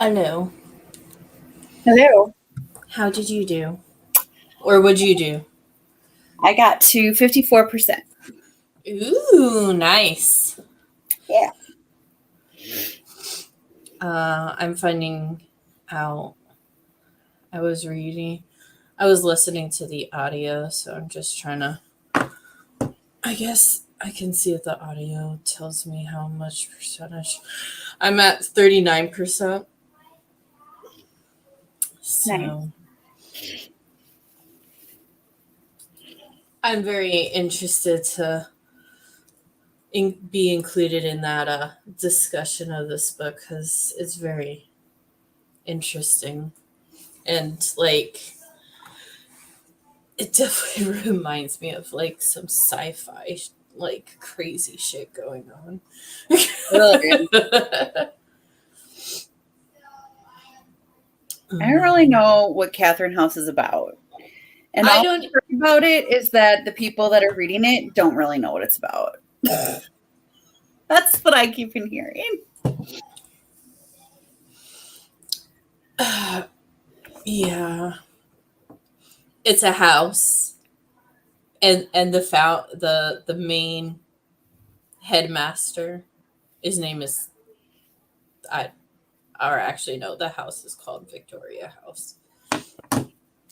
Anu, Hello. how did you do? Or would you do? I got to 54%. Ooh, nice. Yeah. I'm finding out. I was listening to the audio, so I'm just trying to. I guess I can see if the audio tells me how much percentage. I'm at 39%. So Nice. I'm very interested to be included in that discussion of this book because it's very interesting and like it definitely reminds me of like some sci-fi like crazy shit going on. Really? I don't really know what Catherine House is about. And I all don't- I've heard about it is that the people that are reading it don't really know what it's about. That's what I keep on hearing. Yeah, it's a house, and the main headmaster, his name is or actually no, the house is called Victoria House.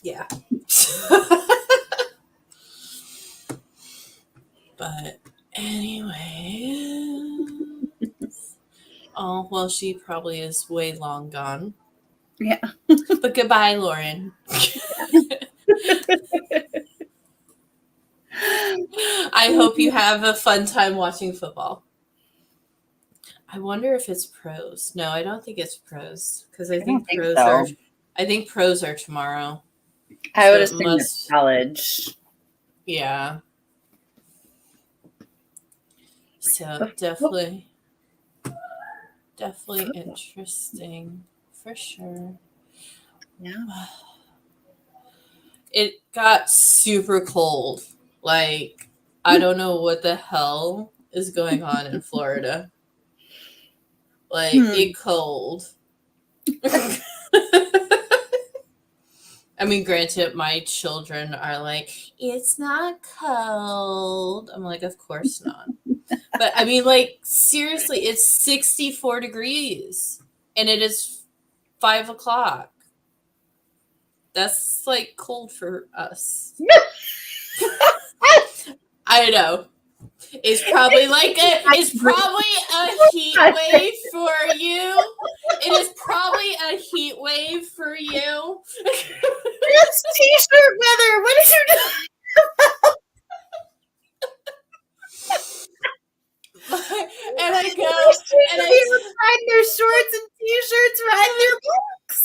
Yeah. But anyway, oh well, she probably is way long gone. Yeah. But goodbye, Lauren. I hope you have a fun time watching football. I wonder if it's pros. No, I don't think it's pros because I think pros so. are. I think pros are tomorrow. I would So it assume it's college. Yeah. So definitely interesting for sure. Yeah. It got super cold. Like, I don't know what the hell is going on in Florida. Like, it cold. I mean, granted, my children are like, it's not cold. I'm like, of course not. But I mean, like, seriously, it's 64 degrees and it is 5:00. That's like cold for us. I know. It's probably a heat wave for you. It is probably a heat wave for you. It's t-shirt weather. What is you doing? And I go, and riding their shorts and t-shirts, riding their books.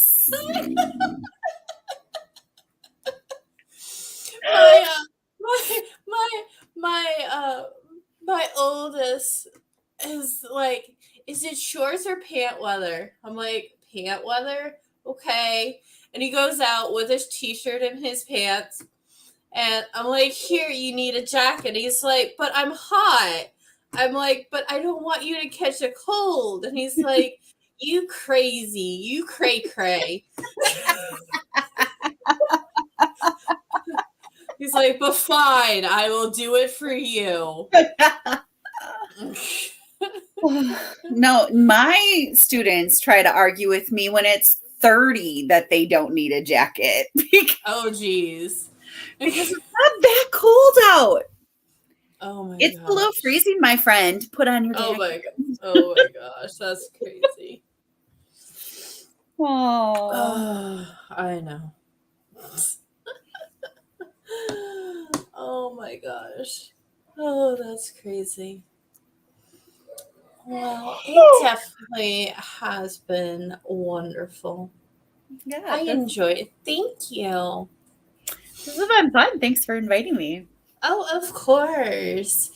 my oldest is like, is it shorts or pant weather? I'm like, pant weather? Okay. And he goes out with his t-shirt and his pants. And I'm like, here, you need a jacket. He's like, but I'm hot. I'm like, but I don't want you to catch a cold. And he's like, you crazy. You cray cray. He's like, but fine, I will do it for you. No, my students try to argue with me when it's 30 that they don't need a jacket. Oh, geez. Because it's not that cold out. Oh, my It's gosh. below freezing, my friend. Put on your jacket. Oh, my gosh. That's crazy. Oh, I know. Oh, my gosh. Oh, that's crazy. Well, it definitely has been wonderful. yeah. I enjoyed it. Thank you. This has been fun. Thanks for inviting me. Oh, of course.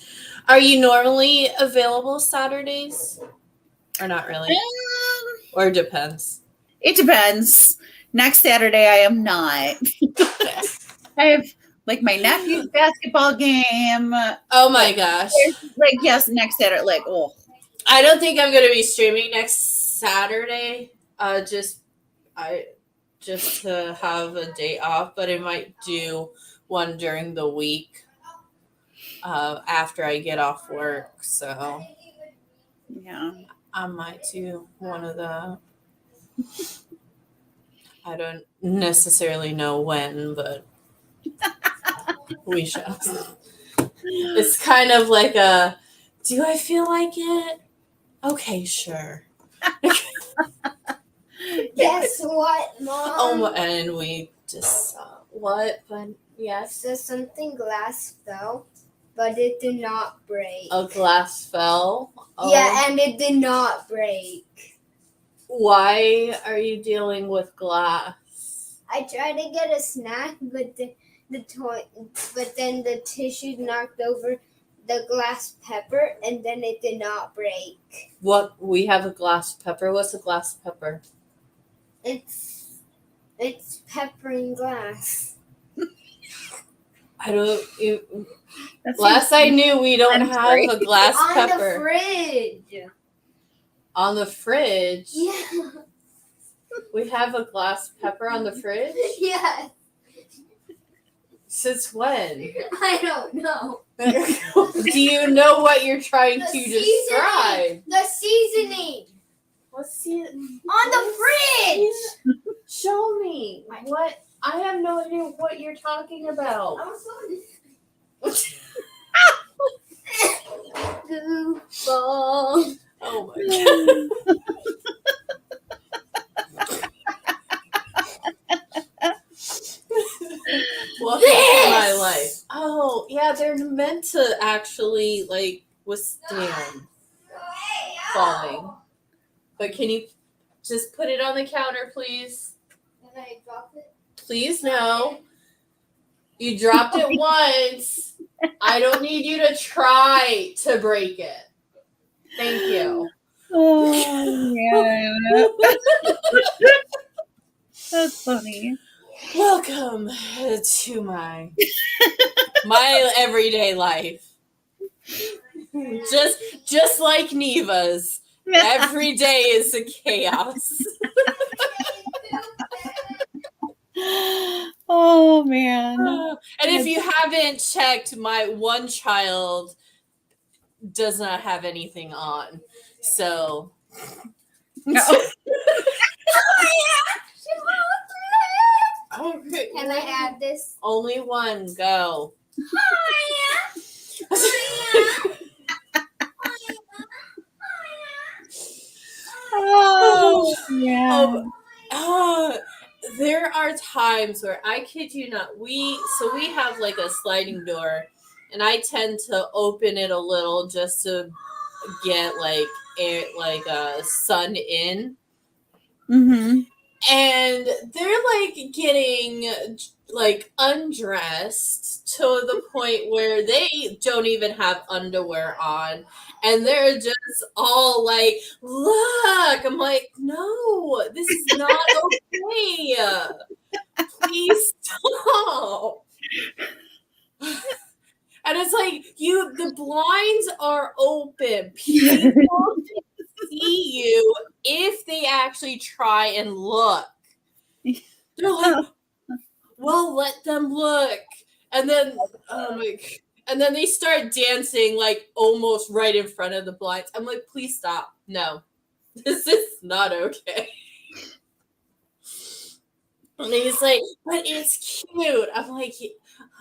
Are you normally available Saturdays? Or not really? Or it depends? It depends. Next Saturday, I am not. I have like my nephew's basketball game. Oh my gosh. Like, yes, next Saturday. Like, oh. I don't think I'm going to be streaming next Saturday. Just to have a day off, but I might do one during the week after I get off work. So Yeah. I might do one of the. I don't necessarily know when, but we shall. It's kind of like a, do I feel like it? Okay, sure. Guess what, Mom? And we just what? But yes, So something glass fell, but it did not break. a glass fell. Oh, Yeah, and it did not break. why are you dealing with glass? I tried to get a snack, but then the tissue knocked over the glass pepper, and then it did not break. What? We have a glass pepper. What's a glass pepper? It's pepper and glass. I don't. That Last seems- I knew, we don't I'm have sorry. a glass On pepper the fridge. on the fridge. Yeah. We have a glass pepper on the fridge. Yeah. Since when? I don't know. Do you know what you're trying The to seasoning. describe? The seasoning Let's see. on the fridge. Show me what. I have no idea what you're talking about. Goofball. Oh my god. Welcome to my life. Oh yeah, they're meant to actually like withstand falling. But can you just put it on the counter, please? Can I drop it? Please no. You dropped it once. I don't need you to try to break it. Thank you. Oh, yeah. That's funny. Welcome to my everyday life. Just like Neva's. Every day is a chaos. Oh, man. And if you haven't checked, my one child does not have anything on. So No. okay. Can I add this? Only one, go. Oh, yeah. There are times where I kid you not, we have like a sliding door, and I tend to open it a little just to get like air, like sun in, Mm-hmm. and they're like getting like undressed to the point where they don't even have underwear on, and they're just all like, look. I'm like, no, this is not okay. Please stop. And it's like, the blinds are open. People can see you if they actually try and look. They're like, well, let them look. And then, and then they start dancing like almost right in front of the blinds. I'm like, please stop. No, this is not okay. And he's like, but it's cute. I'm like,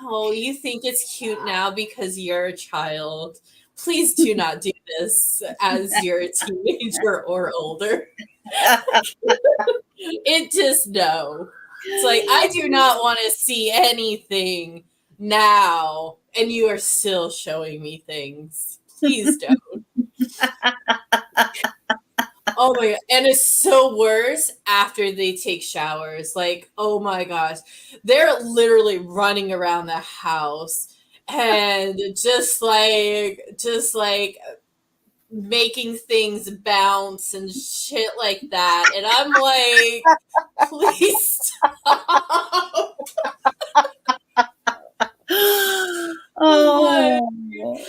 oh, you think it's cute now because you're a child. Please do not do this as you're a teenager or older. It just, no. It's like, I do not want to see anything now, and you are still showing me things. Please don't. Oh my god. And it's so worse after they take showers. Like, oh my gosh. They're literally running around the house and just like making things bounce and shit like that. And I'm like, please stop. Oh.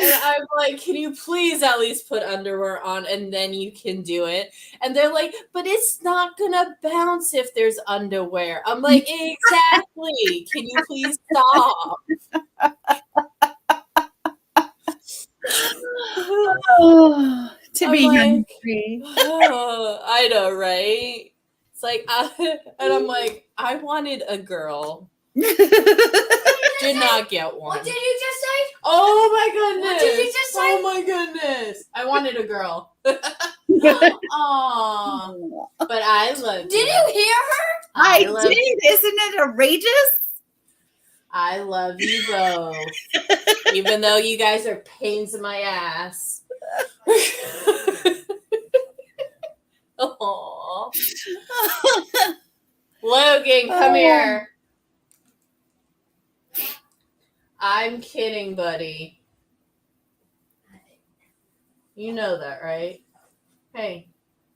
And I'm like, can you please at least put underwear on and then you can do it? And they're like, but it's not gonna bounce if there's underwear. I'm like, exactly. Can you please stop? To I'm be like, free. I know, right? It's like, and I'm like, I wanted a girl. Did not get one. What did you just say? Oh my goodness! What did you just say? Oh my goodness! I wanted a girl. Aw, but I love Did you hear her? I love, did. Isn't it outrageous? I love you both, even though you guys are pains in my ass. Aww. Logan, come here. I'm kidding, buddy. You know that, right? Hey,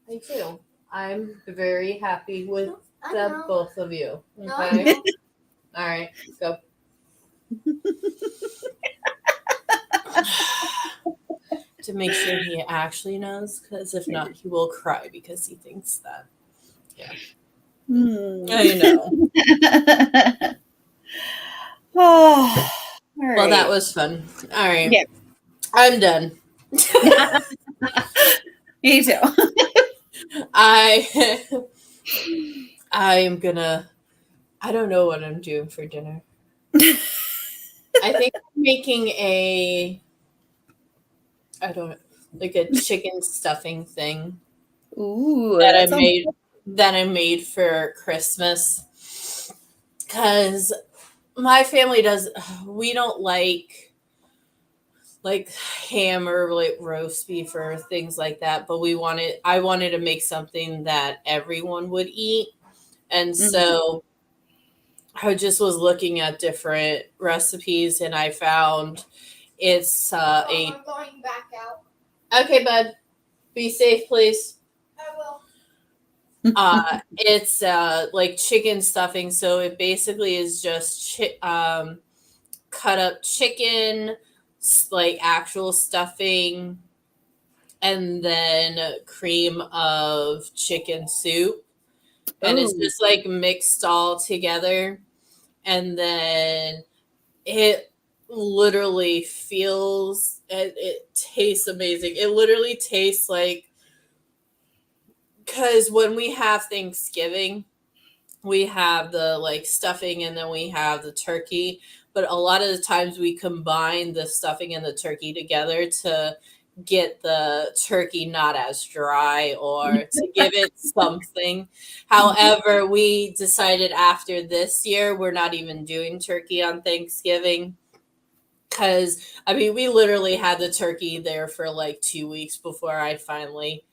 me too. I'm very happy with I the know. both of you. No, Okay? All right, go. To make sure he actually knows, because if not, he will cry because he thinks that. I know. Oh, all right. Well, that was fun. All right. Yeah. I'm done. Me too. I'm gonna. I don't know what I'm doing for dinner. I think I'm making like a chicken stuffing thing Ooh, that that sounds I made for Christmas. Cause my family we don't like ham or like roast beef or things like that, but I wanted to make something that everyone would eat. And so I just was looking at different recipes and I found it's I'm going back out. okay, bud. Be safe, please. I will. It's like chicken stuffing, so it basically is just cut up chicken, like actual stuffing, and then cream of chicken soup, and it's just like mixed all together, and then it literally it tastes amazing. It literally tastes like, because when we have Thanksgiving, we have the like stuffing and then we have the turkey, but a lot of the times we combine the stuffing and the turkey together to get the turkey not as dry or to give it something. However, we decided after this year we're not even doing turkey on Thanksgiving, because I mean we literally had the turkey there for like 2 weeks before I finally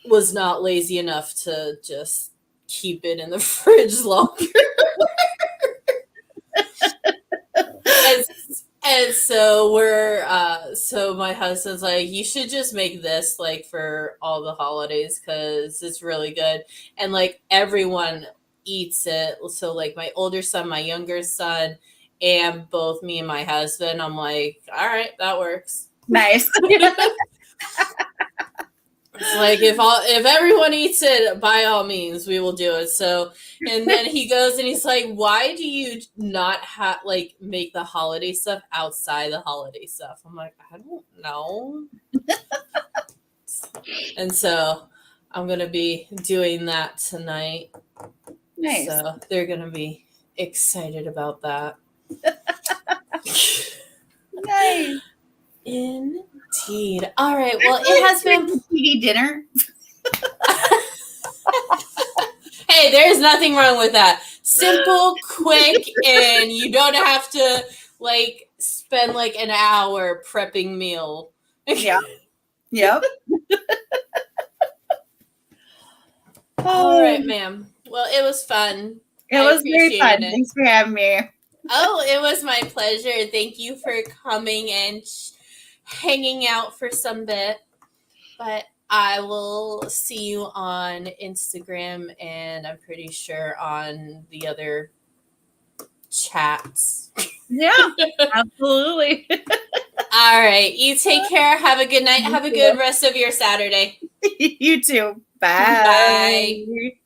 was not lazy enough to just keep it in the fridge longer. and so so my husband's like, you should just make this like for all the holidays because it's really good. And like everyone eats it. So like my older son, my younger son, and both me and my husband, I'm like, all right, that works. nice. It's like if everyone eats it, by all means, we will do it. So, and then he goes and he's like, "Why do you not make the holiday stuff outside the holiday stuff?" I'm like, I don't know. And so, I'm gonna be doing that tonight. Nice. So they're gonna be excited about that. Nice. Indeed. All right. Well, it has been TV dinner. Hey, there's nothing wrong with that. Simple, quick, and you don't have to like spend like an hour prepping meal. Yeah. Yep. All right, ma'am. Well, it was fun. It I was very fun. appreciated it. Thanks for having me. Oh, it was my pleasure. Thank you for coming and hanging out for some bit. But I will see you on Instagram and I'm pretty sure on the other chats. Yeah, absolutely. All right. You take care. Have a good night. Have a good rest of your Saturday. You too. Bye. Bye.